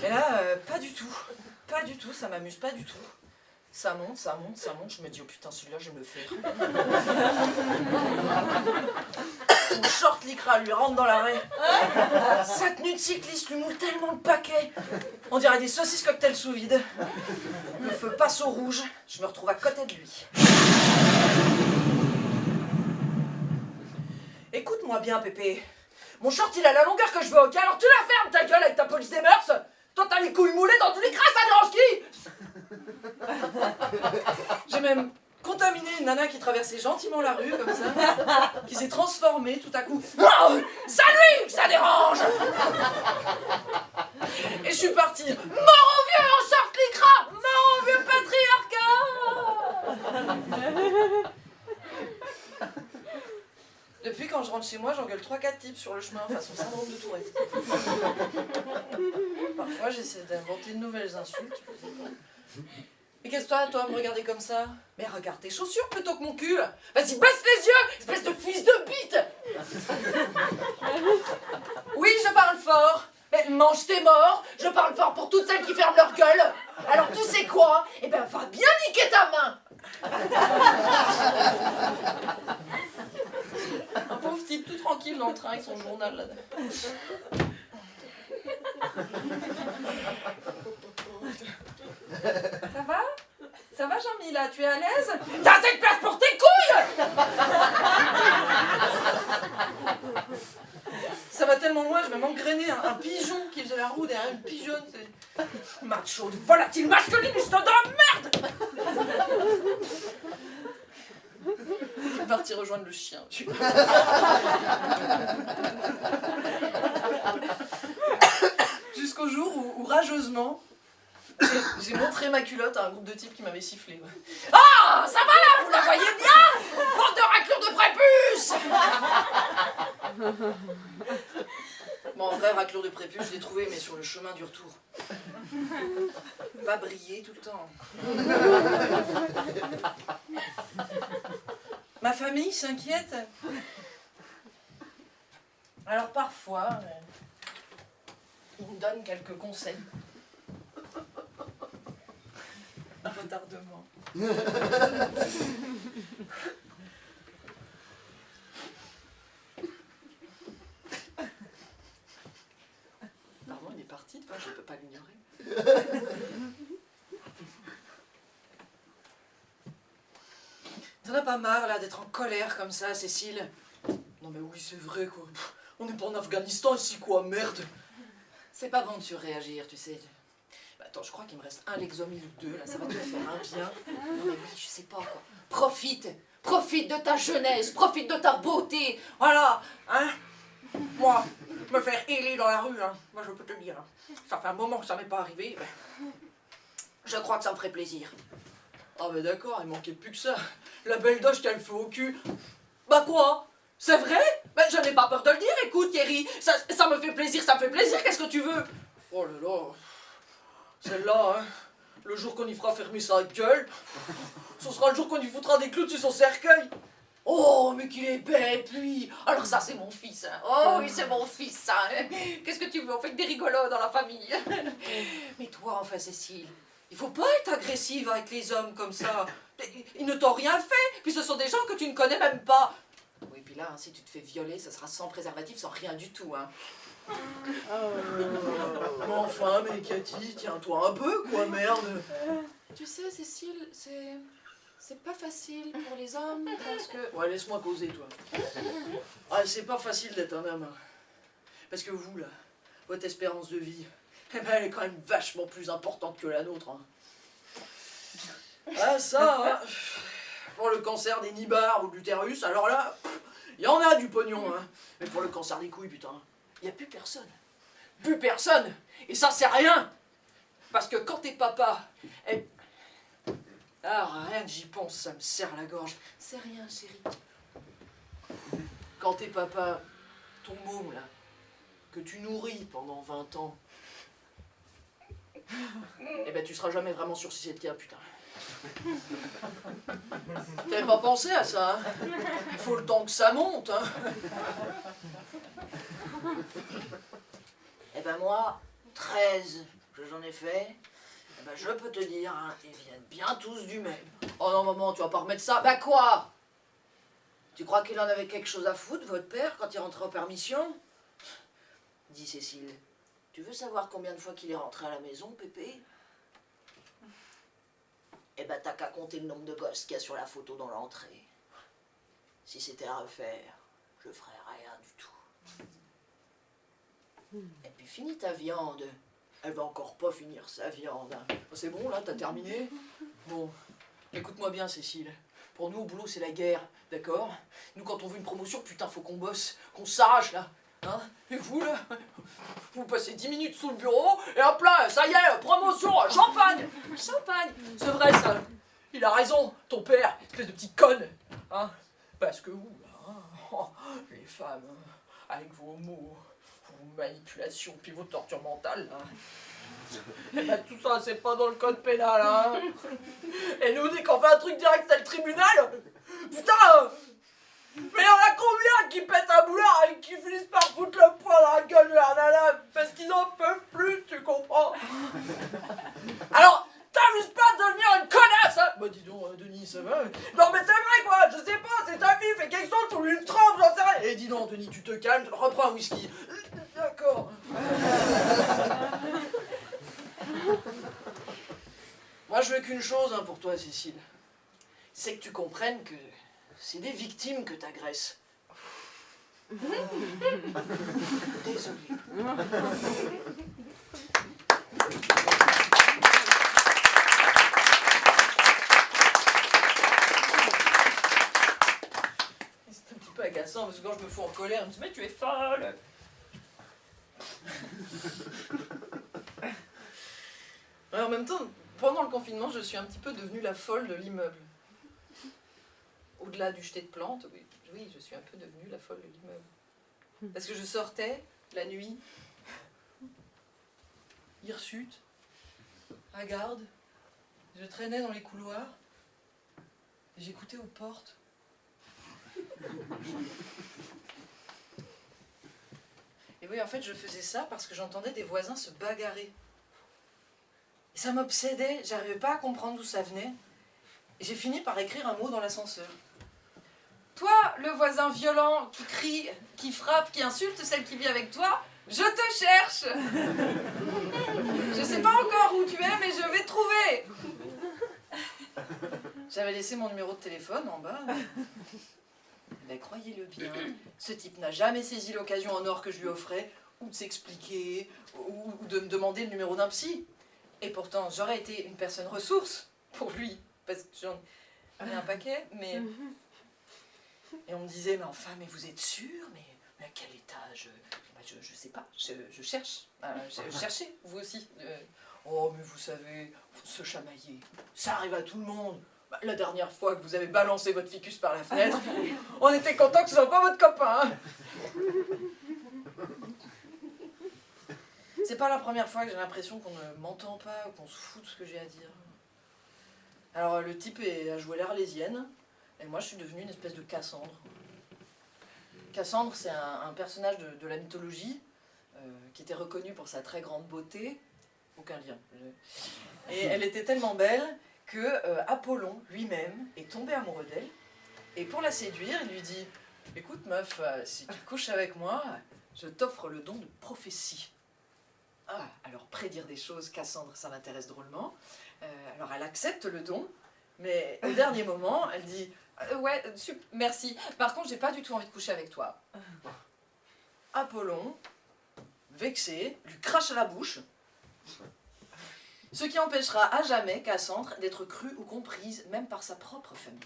Et là, pas du tout. Pas du tout, ça m'amuse pas du tout. Ça monte, ça monte, ça monte. Je me dis, oh putain, celui-là, je vais me le faire. Son short lycra lui rentre dans l'arrêt. Sa tenue de cycliste lui moule tellement le paquet. On dirait des saucisses cocktail sous vide. Le feu passe au rouge. Je me retrouve à côté de lui. Écoute-moi bien, Pépé. Mon short, il a la longueur que je veux, ok? Alors tu la fermes, ta gueule, avec ta police des mœurs. Toi, t'as les couilles moulées dans du lycra, ça dérange qui? J'ai même contaminé une nana qui traversait gentiment la rue, comme ça, qui s'est transformée tout à coup. Oh, salut, ça dérange! Et je suis partie. Mort au vieux en short lycra! Mort au vieux patriarcat! Depuis, quand je rentre chez moi, j'engueule 3-4 types sur le chemin, façon syndrome de Tourette. Parfois, j'essaie d'inventer de nouvelles insultes. Et qu'est-ce que toi, me regarder comme ça? Mais regarde tes chaussures plutôt que mon cul. Vas-y, baisse les yeux, espèce de fils de bite. Oui, je parle fort. Mais mange tes morts. Je parle fort pour toutes celles qui ferment leur gueule. Alors tu sais quoi? Eh ben, va bien niquer ta main. Un pauvre type tout tranquille dans le train avec son journal là-dedans. Ça va? Ça va, Jean-Mi, là? Tu es à l'aise? T'as assez de place pour tes couilles! Ça va tellement loin, je vais m'engrainer un pigeon qui faisait la roue derrière une pigeonne. Macho, volatile masculine, je te donne merde! Je vais partir rejoindre le chien. Jusqu'au jour où rageusement, j'ai montré ma culotte à un groupe de types qui m'avaient sifflé. Ah, ça va là, vous la voyez bien? Bande de raclures de prépuce! Bon, en vrai, raclure de prépuce, je l'ai trouvé, mais sur le chemin du retour. Pas briller tout le temps. Ma famille s'inquiète. Alors parfois, ils me donnent quelques conseils. Un retardement. Pardon, il est parti, toi, je ne peux pas l'ignorer. T'en as pas marre, là, d'être en colère comme ça, Cécile? Non mais oui, c'est vrai, quoi. On n'est pas en Afghanistan ici, quoi, merde. C'est pas bon de surréagir, tu sais. Bah, attends, je crois qu'il me reste un Lexomil ou deux, là, ça va te faire un bien. Non mais oui, je sais pas, quoi. Profite de ta jeunesse, profite de ta beauté. Voilà, hein. Moi, me faire héler dans la rue, hein. Moi, je peux te dire, hein. Ça fait un moment que ça m'est pas arrivé. Ben, je crois que ça me ferait plaisir. Ah bah d'accord, il manquait plus que ça. La belle doche qu'elle fait au cul. Bah quoi? C'est vrai? Ben je n'ai pas peur de le dire, écoute Thierry. Ça me fait plaisir, qu'est-ce que tu veux? Oh là là. Celle-là, hein. Le jour qu'on y fera fermer sa gueule, ce sera le jour qu'on y foutra des clous dessus son cercueil. Oh, mais qu'il est bête, lui. Alors ça, c'est mon fils. Hein. Oh oui, c'est mon fils, ça. Hein. Qu'est-ce que tu veux? On fait que des rigolos dans la famille. Mais toi, enfin, Cécile, il faut pas être agressive avec les hommes comme ça. Ils ne t'ont rien fait. Puis ce sont des gens que tu ne connais même pas. Oui, puis là, hein, si tu te fais violer, ça sera sans préservatif, sans rien du tout. Hein. Mais enfin, mais Cathy, tiens-toi un peu, quoi, merde. Tu sais, Cécile, c'est pas facile pour les hommes parce que... Ouais, laisse-moi causer, toi. Ah, c'est pas facile d'être un homme. Parce que vous, là, votre espérance de vie, eh ben, elle est quand même vachement plus importante que la nôtre. Hein. Ah, ça, hein, pour le cancer des nibards ou de l'utérus, alors là, il y en a du pognon. Hein. Mais pour le cancer des couilles, putain, il n'y a plus personne. Plus personne. Et ça, c'est rien. Parce que quand t'es papa... Ah, rien que j'y pense, ça me serre la gorge. C'est rien, chérie. Quand t'es papa, ton môme, là, que tu nourris pendant 20 ans, eh ben tu seras jamais vraiment sûr si c'est le tien, putain. T'avais pas pensé à ça, hein? Il faut le temps que ça monte, hein. Eh ben moi, 13 que j'en ai fait, eh ben je peux te dire, hein, ils viennent bien tous du même. Oh non, maman, tu vas pas remettre ça? Bah quoi? Tu crois qu'il en avait quelque chose à foutre, votre père, quand il rentrait en permission? Dis Cécile, tu veux savoir combien de fois qu'il est rentré à la maison, Pépé? Eh ben t'as qu'à compter le nombre de gosses qu'il y a sur la photo dans l'entrée. Si c'était à refaire, je ferais rien du tout. Et puis finis ta viande. Elle va encore pas finir sa viande. Hein. C'est bon là, t'as terminé? Bon, écoute-moi bien Cécile. Pour nous au boulot c'est la guerre, d'accord? Nous quand on veut une promotion, putain faut qu'on bosse, qu'on s'arrache là. Hein? Et vous là, vous passez 10 minutes sous le bureau et hop là, ça y est, promotion, champagne! Champagne! C'est vrai ça, il a raison, ton père, espèce de petit conne. Hein? Parce que vous, hein, oh, les femmes, hein, avec vos mots, vos manipulations, puis vos tortures mentales, hein. Eh ben tout ça, c'est pas dans le code pénal, hein. Et nous, dès qu'on fait un truc direct, c'est le tribunal. Putain. Mais il y en a combien qui pètent un boulard et qui finissent par foutre le poing dans la gueule de la nana parce qu'ils en peuvent plus, tu comprends? Alors, t'amuses pas de devenir une connasse, hein? Bah dis donc, Denis, ça va? Non mais c'est vrai quoi, je sais pas, c'est ta fille, fais quelque chose, tu lui une trempe, j'en sais rien. Et dis donc, Denis, tu te calmes, reprends un whisky. D'accord. Moi, je veux qu'une chose hein, pour toi, Cécile. C'est que tu comprennes que c'est des victimes que t'agresses. Désolé. C'est un petit peu agaçant parce que quand je me fous en colère, je me dis mais tu es folle. En même temps, pendant le confinement, je suis un petit peu devenue la folle de l'immeuble. Au-delà du jeté de plantes, oui, je suis un peu devenue la folle de l'immeuble. Parce que je sortais la nuit, hirsute, à garde, je traînais dans les couloirs, et j'écoutais aux portes. Et oui, en fait, je faisais ça parce que j'entendais des voisins se bagarrer. Et ça m'obsédait, j'arrivais pas à comprendre d'où ça venait. Et j'ai fini par écrire un mot dans l'ascenseur. Toi, le voisin violent qui crie, qui frappe, qui insulte celle qui vit avec toi, je te cherche. Je sais pas encore où tu es, mais je vais te trouver. J'avais laissé mon numéro de téléphone en bas. Mais croyez-le bien, ce type n'a jamais saisi l'occasion en or que je lui offrais, ou de s'expliquer, ou de me demander le numéro d'un psy. Et pourtant, j'aurais été une personne ressource pour lui, parce que j'en avais un paquet, mais... Et on me disait, mais enfin, mais vous êtes sûr? Mais à quel étage? Je sais pas, je cherche. Cherchez, vous aussi. Oh, mais vous savez, se chamailler, ça arrive à tout le monde. La dernière fois que vous avez balancé votre ficus par la fenêtre, on était content que ce soit pas votre copain. Hein. C'est pas la première fois que j'ai l'impression qu'on ne m'entend pas, qu'on se fout de ce que j'ai à dire. Alors, le type a joué l'Arlésienne. Et moi, je suis devenue une espèce de Cassandre. Cassandre, c'est un personnage de la mythologie qui était reconnu pour sa très grande beauté. Aucun lien. Et elle était tellement belle que Apollon lui-même est tombé amoureux d'elle. Et pour la séduire, il lui dit « Écoute meuf, si tu couches avec moi, je t'offre le don de prophétie. » Ah, alors prédire des choses, Cassandre, ça l'intéresse drôlement. Alors elle accepte le don, mais au dernier moment, elle dit ouais, merci. Par contre, j'ai pas du tout envie de coucher avec toi. Apollon, vexé, lui crache à la bouche. Ce qui empêchera à jamais Cassandre d'être crue ou comprise, même par sa propre famille.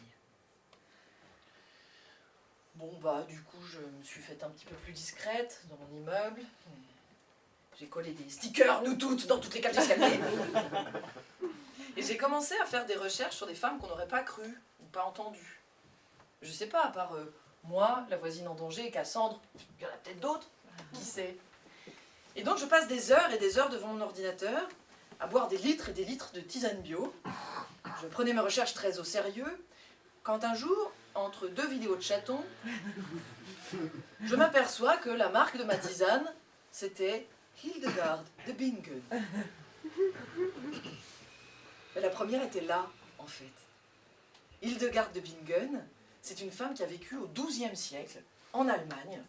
Bon, bah, du coup, je me suis faite un petit peu plus discrète dans mon immeuble. J'ai collé des stickers, nous toutes, dans toutes les cages d'escalier. Et j'ai commencé à faire des recherches sur des femmes qu'on n'aurait pas crues ou pas entendues. Je sais pas, à part moi, la voisine en danger et Cassandre, il y en a peut-être d'autres, qui sait. Et donc je passe des heures et des heures devant mon ordinateur à boire des litres et des litres de tisane bio. Je prenais mes recherches très au sérieux, quand un jour, entre deux vidéos de chatons, je m'aperçois que la marque de ma tisane, c'était Hildegard de Bingen. Mais la première était là, en fait. Hildegard de Bingen, c'est une femme qui a vécu au XIIe siècle, en Allemagne.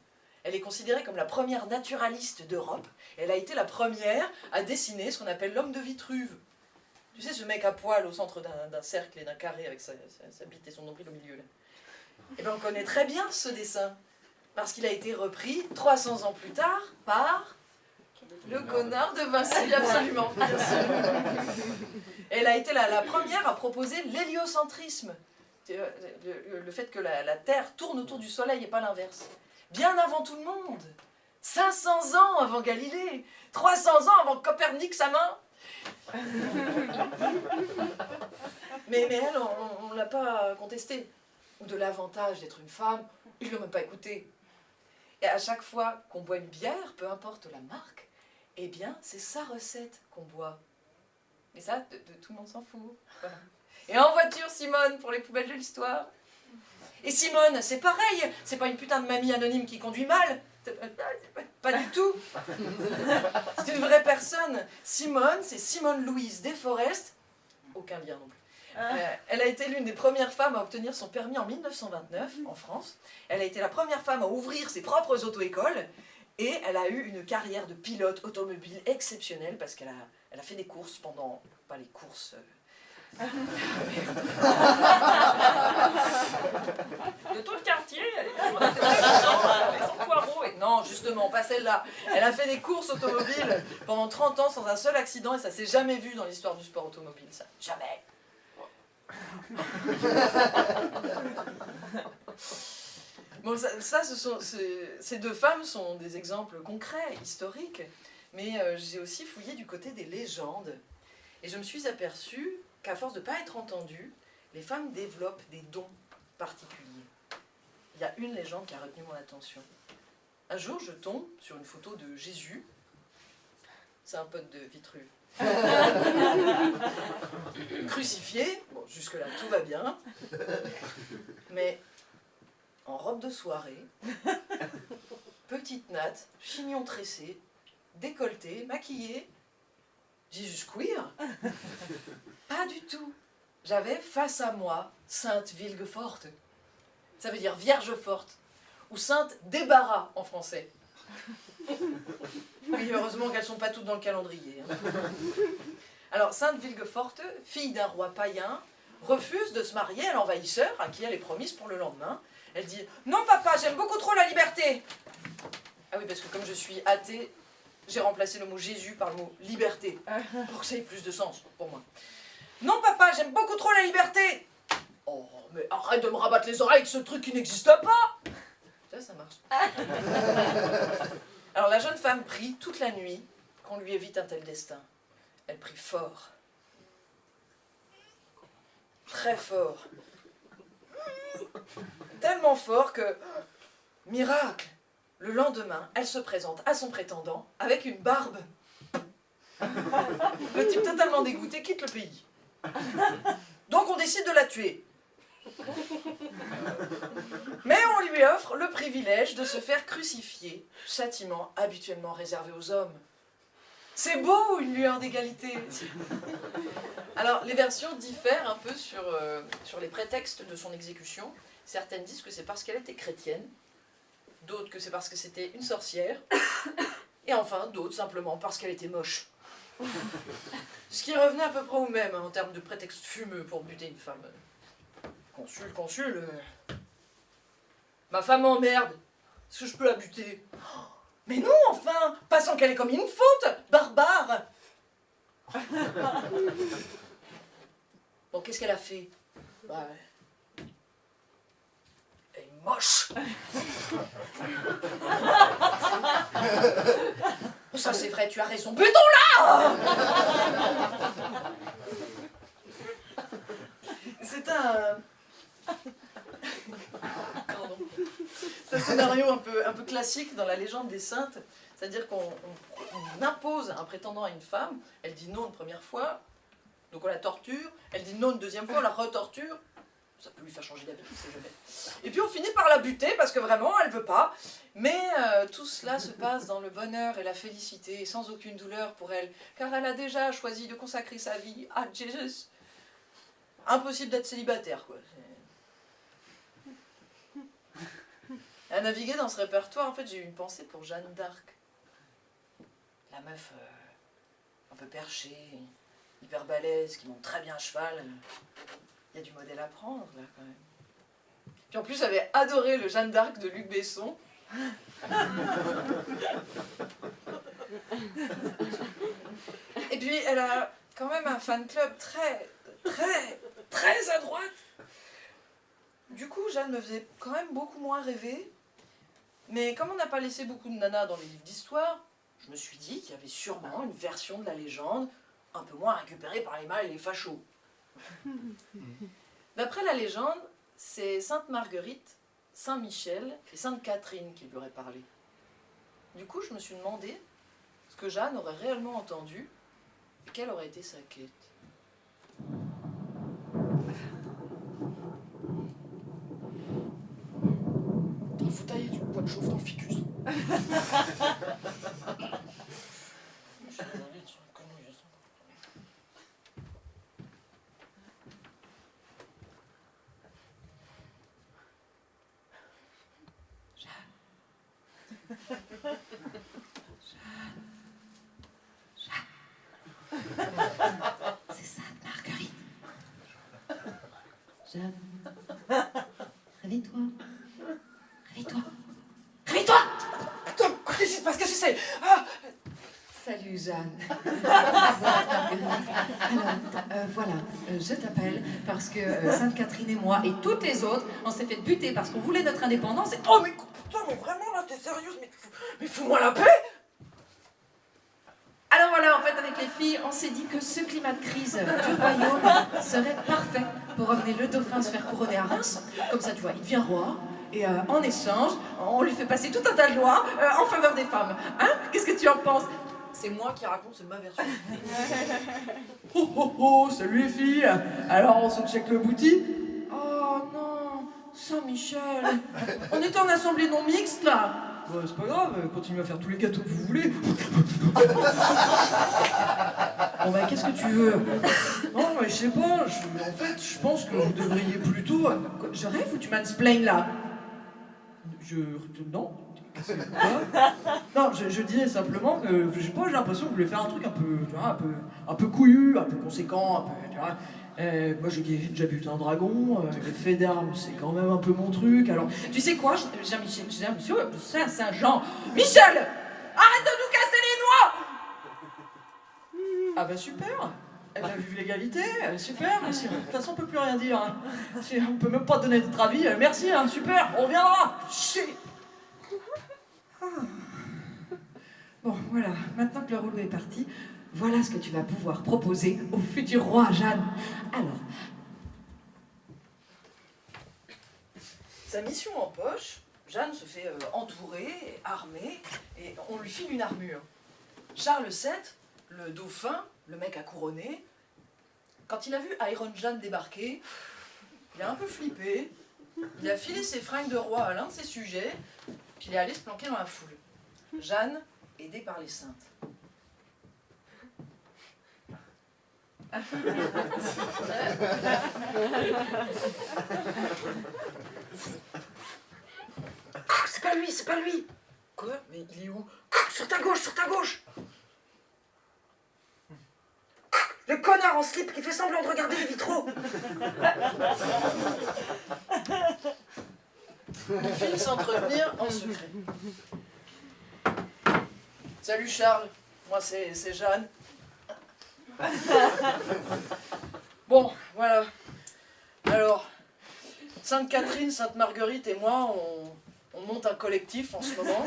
Elle est considérée comme la première naturaliste d'Europe. Elle a été la première à dessiner ce qu'on appelle l'homme de Vitruve. Tu sais, ce mec à poil au centre d'un cercle et d'un carré avec sa bite et son nombril au milieu. Là. Eh bien, on connaît très bien ce dessin, parce qu'il a été repris 300 ans plus tard par le connard de Vinci, absolument. Elle a été la première à proposer l'héliocentrisme, le fait que la Terre tourne autour du Soleil et pas l'inverse. Bien avant tout le monde. 500 ans avant Galilée, 300 ans avant Copernic, sa main. Mais elle, on ne l'a pas contesté. Ou de l'avantage d'être une femme, ils ne l'ont même pas écouté. Et à chaque fois qu'on boit une bière, peu importe la marque, Eh bien, c'est sa recette qu'on boit. Et ça, tout le monde s'en fout. Voilà. Et en voiture, Simone, pour les poubelles de l'histoire. Et Simone, c'est pareil, c'est pas une putain de mamie anonyme qui conduit mal. Pas du tout. C'est une vraie personne. Simone, c'est Simone Louise Desforest. Aucun lien non plus. Elle a été l'une des premières femmes à obtenir son permis en 1929 en France. Elle a été la première femme à ouvrir ses propres auto-écoles. Et elle a eu une carrière de pilote automobile exceptionnelle parce qu'elle a fait des courses pendant... Pas les courses... de tout le quartier, elle était avec son poireau. Et non, justement, pas celle-là. Elle a fait des courses automobiles pendant 30 ans sans un seul accident et ça s'est jamais vu dans l'histoire du sport automobile, ça. Jamais. Bon, ces deux femmes sont des exemples concrets, historiques, mais j'ai aussi fouillé du côté des légendes. Et je me suis aperçue qu'à force de ne pas être entendues, les femmes développent des dons particuliers. Il y a une légende qui a retenu mon attention. Un jour, je tombe sur une photo de Jésus. C'est un pote de Vitruve. Crucifié, bon, jusque-là tout va bien, mais en robe de soirée, petite natte, chignon tressé, décolleté, maquillé. Jésus queer? Pas du tout. J'avais face à moi Sainte Villeforte. Ça veut dire Vierge forte, ou Sainte Débarras en français. Oui, heureusement qu'elles ne sont pas toutes dans le calendrier. Hein. Alors, Sainte Villeforte, fille d'un roi païen, refuse de se marier à l'envahisseur, à qui elle est promise pour le lendemain. Elle dit « Non, papa, j'aime beaucoup trop la liberté !» Ah oui, parce que comme je suis athée, j'ai remplacé le mot Jésus par le mot liberté, pour que ça ait plus de sens pour moi. « Non, papa, j'aime beaucoup trop la liberté !» Oh, mais arrête de me rabattre les oreilles avec ce truc qui n'existe pas. Ça marche. Alors la jeune femme prie toute la nuit qu'on lui évite un tel destin. Elle prie fort. Très fort. Tellement fort que, miracle, le lendemain, elle se présente à son prétendant avec une barbe. Le type totalement dégoûté quitte le pays. Donc on décide de la tuer. Mais on lui offre le privilège de se faire crucifier, châtiment habituellement réservé aux hommes. C'est beau, une lueur d'égalité. Alors, les versions diffèrent un peu sur les prétextes de son exécution. Certaines disent que c'est parce qu'elle était chrétienne, d'autres que c'est parce que c'était une sorcière, et enfin, d'autres simplement parce qu'elle était moche. Ce qui revenait à peu près au même, hein, en termes de prétexte fumeux pour buter une femme. Consul, ma femme m'emmerde, est-ce que je peux la buter? Mais non, enfin, pas sans qu'elle ait commis une faute, barbare. Bon, qu'est-ce qu'elle a fait? Bah, elle est moche. Ça c'est vrai, tu as raison, butons-la. C'est un scénario un peu classique dans la légende des saintes, c'est-à-dire qu'on impose un prétendant à une femme, elle dit non une première fois, donc on la torture, elle dit non une deuxième fois, on la retorture, ça peut lui faire changer d'avis, c'est jamais. Et puis on finit par la buter parce que vraiment elle veut pas, mais tout cela se passe dans le bonheur et la félicité, sans aucune douleur pour elle, car elle a déjà choisi de consacrer sa vie à Jésus. Impossible d'être célibataire, quoi. À naviguer dans ce répertoire, en fait, j'ai eu une pensée pour Jeanne d'Arc. La meuf un peu perchée, hyper balèze, qui monte très bien à cheval. Il y a du modèle à prendre, là, quand même. Puis en plus, j'avais adoré le Jeanne d'Arc de Luc Besson. Et puis, elle a quand même un fan club très à droite. Du coup, Jeanne me faisait quand même beaucoup moins rêver. Mais comme on n'a pas laissé beaucoup de nanas dans les livres d'histoire, je me suis dit qu'il y avait sûrement une version de la légende un peu moins récupérée par les mâles et les fachos. D'après la légende, c'est Sainte Marguerite, Saint Michel et Sainte Catherine qui lui auraient parlé. Du coup, je me suis demandé ce que Jeanne aurait réellement entendu et quelle aurait été sa quête. Il faut tailler du bois de chauffe dans le ficus. C'est ça, Marguerite. Jeanne, réveille-toi. Réveille-toi. Réveille-toi! Attends, qu'est-ce qui se passe? Qu'est-ce que c'est? Ah! Salut Jeanne. Marguerite. Alors, voilà, je t'appelle parce que Sainte-Catherine et moi et toutes les autres, on s'est fait buter parce qu'on voulait notre indépendance et... Oh mais putain, mais vraiment là, t'es sérieuse? Mais fous-moi la paix! Alors voilà, en fait, avec les filles, on s'est dit que ce climat de crise du royaume serait parfait pour emmener le dauphin se faire couronner à Reims. Comme ça, tu vois, il devient roi. Et en échange, on lui fait passer tout un tas de lois en faveur des femmes. Hein? Qu'est-ce que tu en penses? C'est moi qui raconte, c'est ma version. Oh oh oh, salut les filles. Alors on se check le bouti? Oh non, Saint-Michel. On était en assemblée non mixte, là. Bah, c'est pas grave, continuez à faire tous les gâteaux que vous voulez. Bon bah, qu'est-ce que tu veux? Non mais je sais pas, en fait je pense que vous devriez plutôt... Je rêve ou tu mansplains, là? Non. C'est quoi? Non, je disais simplement que, je sais pas, j'ai l'impression que vous voulez faire un truc un peu, tu vois, un peu couillu, un peu conséquent, un peu, tu vois. Moi j'ai déjà buté un dragon, les faits d'armes c'est quand même un peu mon truc, alors... Tu sais quoi, Jean-Michel, Saint-Jean... Michel! Arrête de nous casser les noix! Ah bah super. Eh ben vive l'égalité, super, de toute façon on peut plus rien dire. Hein. On peut même pas donner notre avis, merci, hein, super, on reviendra. Chier. Bon, voilà, maintenant que le rouleau est parti, voilà ce que tu vas pouvoir proposer au futur roi, Jeanne. Alors, Sa mission en poche, Jeanne se fait entourer, armer, et on lui file une armure. Charles VII, le dauphin, le mec à couronner, quand il a vu Iron Jeanne débarquer, il a un peu flippé, il a filé ses fringues de roi à l'un de ses sujets, puis il est allé se planquer dans la foule. Jeanne, aidée par les saintes. C'est pas lui, c'est pas lui! Quoi? Mais il est où? Sur ta gauche, sur ta gauche! Le connard en slip qui fait semblant de regarder les vitraux! Ils finissent s'entretenir en secret. Salut Charles, moi c'est Jeanne. Bon, voilà. Alors, Sainte-Catherine, Sainte-Marguerite et moi, on monte un collectif en ce moment.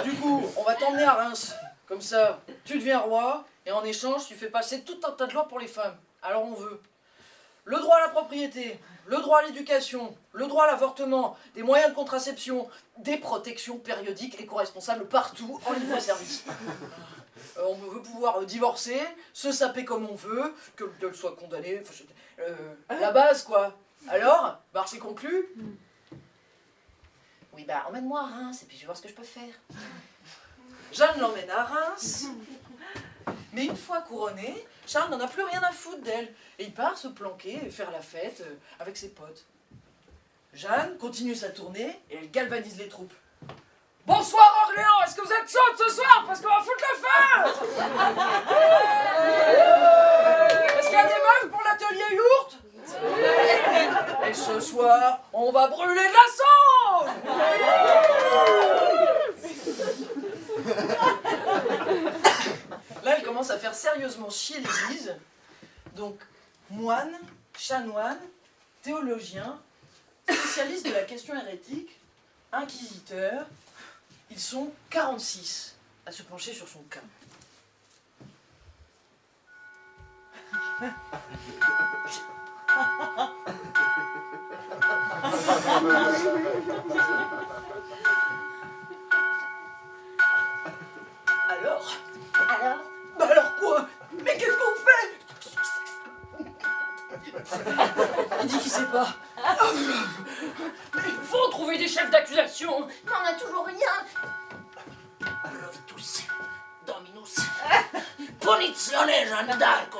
Du coup, on va t'emmener à Reims. Comme ça, tu deviens roi, et en échange, tu fais passer tout un tas de lois pour les femmes. Alors on veut le droit à la propriété, le droit à l'éducation, le droit à l'avortement, des moyens de contraception, des protections périodiques éco-responsables partout en libre-service. On veut pouvoir divorcer, se saper comme on veut, qu'elle soit condamnée, la base quoi. Alors, c'est conclu. Oui, emmène-moi à Reims et puis je vais voir ce que je peux faire. Jeanne l'emmène à Reims. Mais une fois couronnée, Charles n'en a plus rien à foutre d'elle. Et il part se planquer et faire la fête avec ses potes. Jeanne continue sa tournée et elle galvanise les troupes. Bonsoir Orléans, est-ce que vous êtes chaudes ce soir? Parce qu'on va foutre le feu! Est-ce qu'il y a des meufs pour l'atelier yourte? Et ce soir, on va brûler de la sauge! Là, elle commence à faire sérieusement chier l'église. Donc, moine, chanoine, théologien, spécialiste de la question hérétique, inquisiteur, ils sont 46 à se pencher sur son cas. alors? Bah alors quoi? Mais qu'est-ce qu'on fait? Il dit qu'il sait pas. Mais il faut trouver des chefs d'accusation. Mais on n'a toujours rien. Provitus, Dominus, punizione Jeanne d'Arc.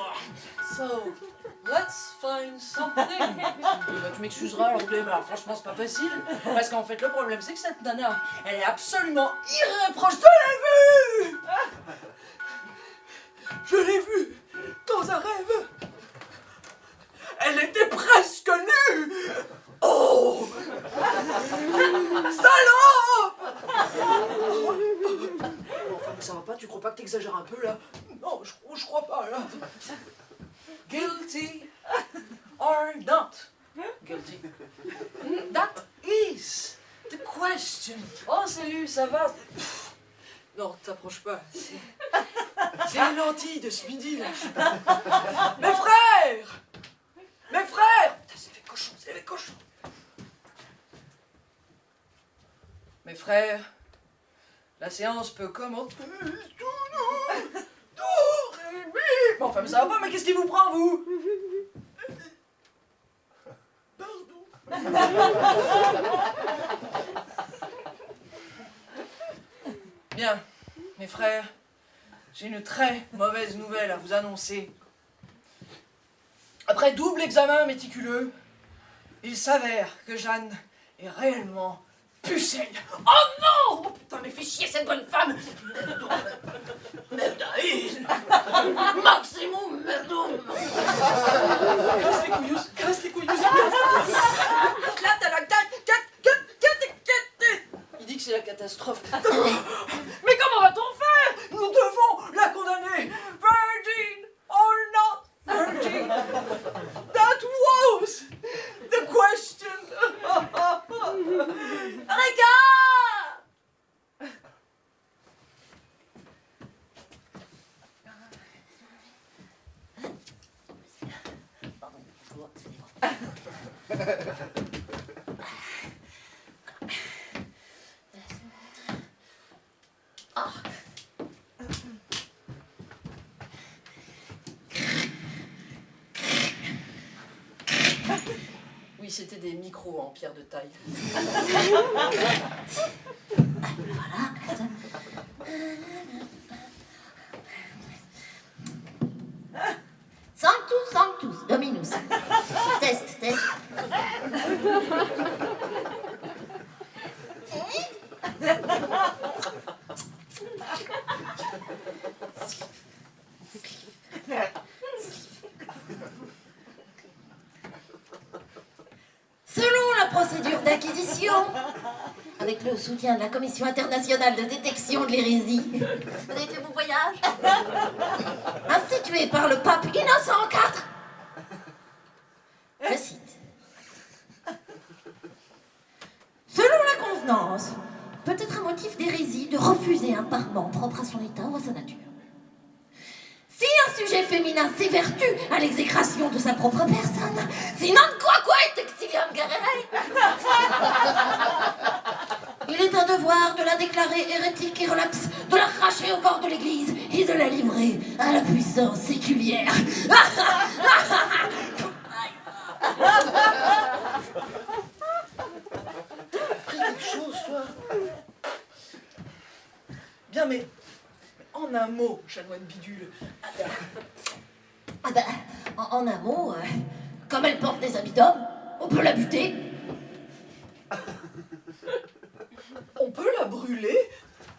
So, let's find something. Bah, tu m'excuseras l'anglais, mais alors franchement c'est pas facile. Parce qu'en fait le problème c'est que cette nana, elle est absolument irréprochable. Je l'ai vue. Je l'ai vue dans un rêve. Elle était presque nue. Oh, salope. Enfin mais ça va pas, tu crois pas que t'exagères un peu là? Non, je crois pas là. Guilty or not guilty? That is the question. Oh salut, ça va? Pff, non, t'approches pas. C'est une lentille de ce midi là. Mes frères! Mes frères! Putain, c'est fait cochon, c'est fait cochon. Mes frères, la séance peut commencer. Bon, enfin, mais ça va pas, mais qu'est-ce qui vous prend, vous? Pardon. Bien, mes frères, j'ai une très mauvaise nouvelle à vous annoncer. Après double examen méticuleux, il s'avère que Jeanne est réellement pucelle. Oh non! Oh putain, mais fais chier cette bonne femme! Merdaïn, maximum merdum. Casse les couilles, là, t'as la il dit que c'est la catastrophe. Mais comment va-t-on faire? Nous devons la condamner. Virgin or not virgin? That was the question. Regarde! Pardon, bonjour, c'est bon. Oui, c'était des micros en pierre de taille. Sanctus, sanctus, Dominus. Test, test. Selon la procédure d'acquisition, avec le soutien de la Commission internationale de détection de l'hérésie, vous avez fait mon voyage, institué par le pape Innocent IV, je cite. Selon la convenance, peut être un motif d'hérésie de refuser un parement propre à son état ou à sa nature. Si un sujet féminin s'évertue à l'exécration de sa propre personne, si non quoque extilium guerrere, il est un devoir de la déclarer hérétique et relapse, de la racher au corps de l'église et de la livrer à la puissance séculière. Quelque chose, toi. Bien, mais en un mot, chanoine bidule. Ah ben, en un mot, comme elle porte des habits d'homme, on peut la buter. On peut la brûler?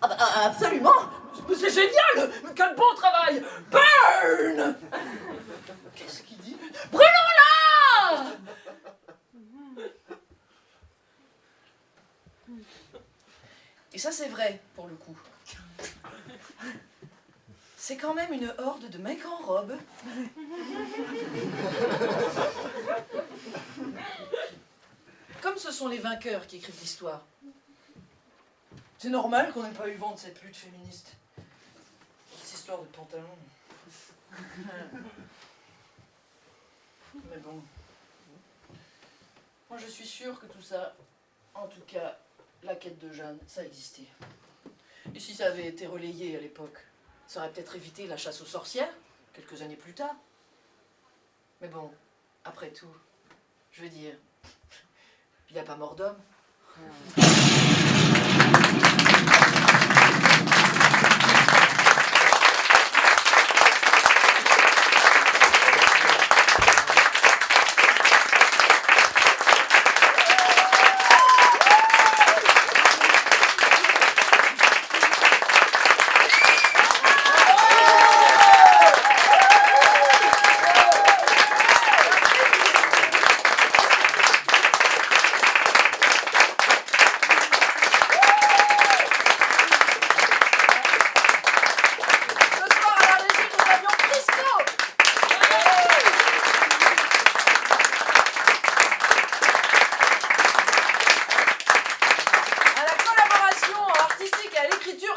Ah ben, absolument. Mais c'est génial! Quel bon travail! Burn! Qu'est-ce qu'il dit? Brûlons-la! Et ça, c'est vrai, pour le coup. C'est quand même une horde de mecs en robe. Comme ce sont les vainqueurs qui écrivent l'histoire. C'est normal qu'on n'ait pas eu vent de cette lutte féministe. Cette histoire de pantalon. Mais bon. Moi, je suis sûre que tout ça, en tout cas, la quête de Jeanne, ça existait. Et si ça avait été relayé à l'époque, Ça aurait peut-être évité la chasse aux sorcières, quelques années plus tard. Mais bon, après tout, je veux dire, il n'y a pas mort d'homme.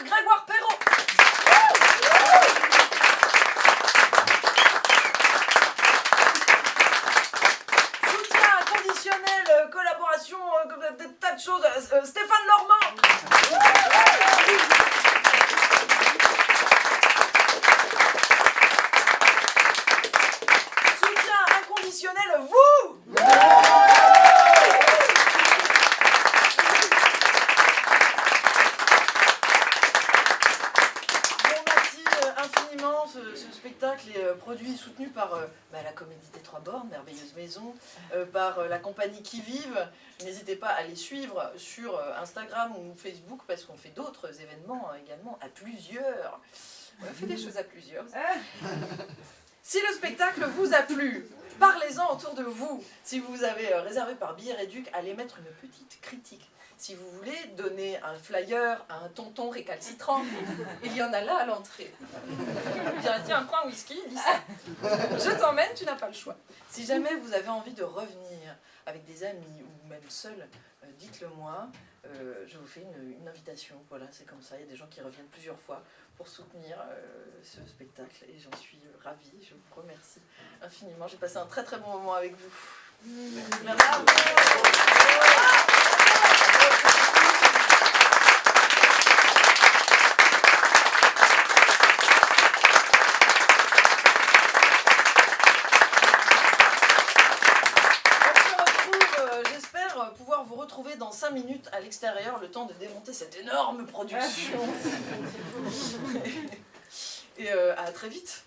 Grégoire Perrault. Soutien inconditionnel, collaboration, des tas de choses. Stéphane Normand. Soutien inconditionnel, vous. Ce spectacle est produit et soutenu par la Comédie des Trois Bornes, merveilleuse maison, par la compagnie Qui Vive. N'hésitez pas à les suivre sur Instagram ou Facebook parce qu'on fait d'autres événements également à plusieurs. On fait des choses à plusieurs. Si le spectacle vous a plu, parlez-en autour de vous. Si vous avez réservé par billet réduc, allez mettre une petite critique. Si vous voulez donner un flyer à un tonton récalcitrant, il y en a là à l'entrée. Tiens, prends un whisky, dis ça. Je t'emmène, tu n'as pas le choix. Si jamais vous avez envie de revenir avec des amis ou même seul, dites-le moi. Je vous fais une invitation. Voilà, c'est comme ça. Il y a des gens qui reviennent plusieurs fois pour soutenir ce spectacle et j'en suis ravie. Je vous remercie infiniment. J'ai passé un très très bon moment avec vous. Merci. Pouvoir vous retrouver dans 5 minutes à l'extérieur, le temps de démonter cette énorme production. Et à très vite.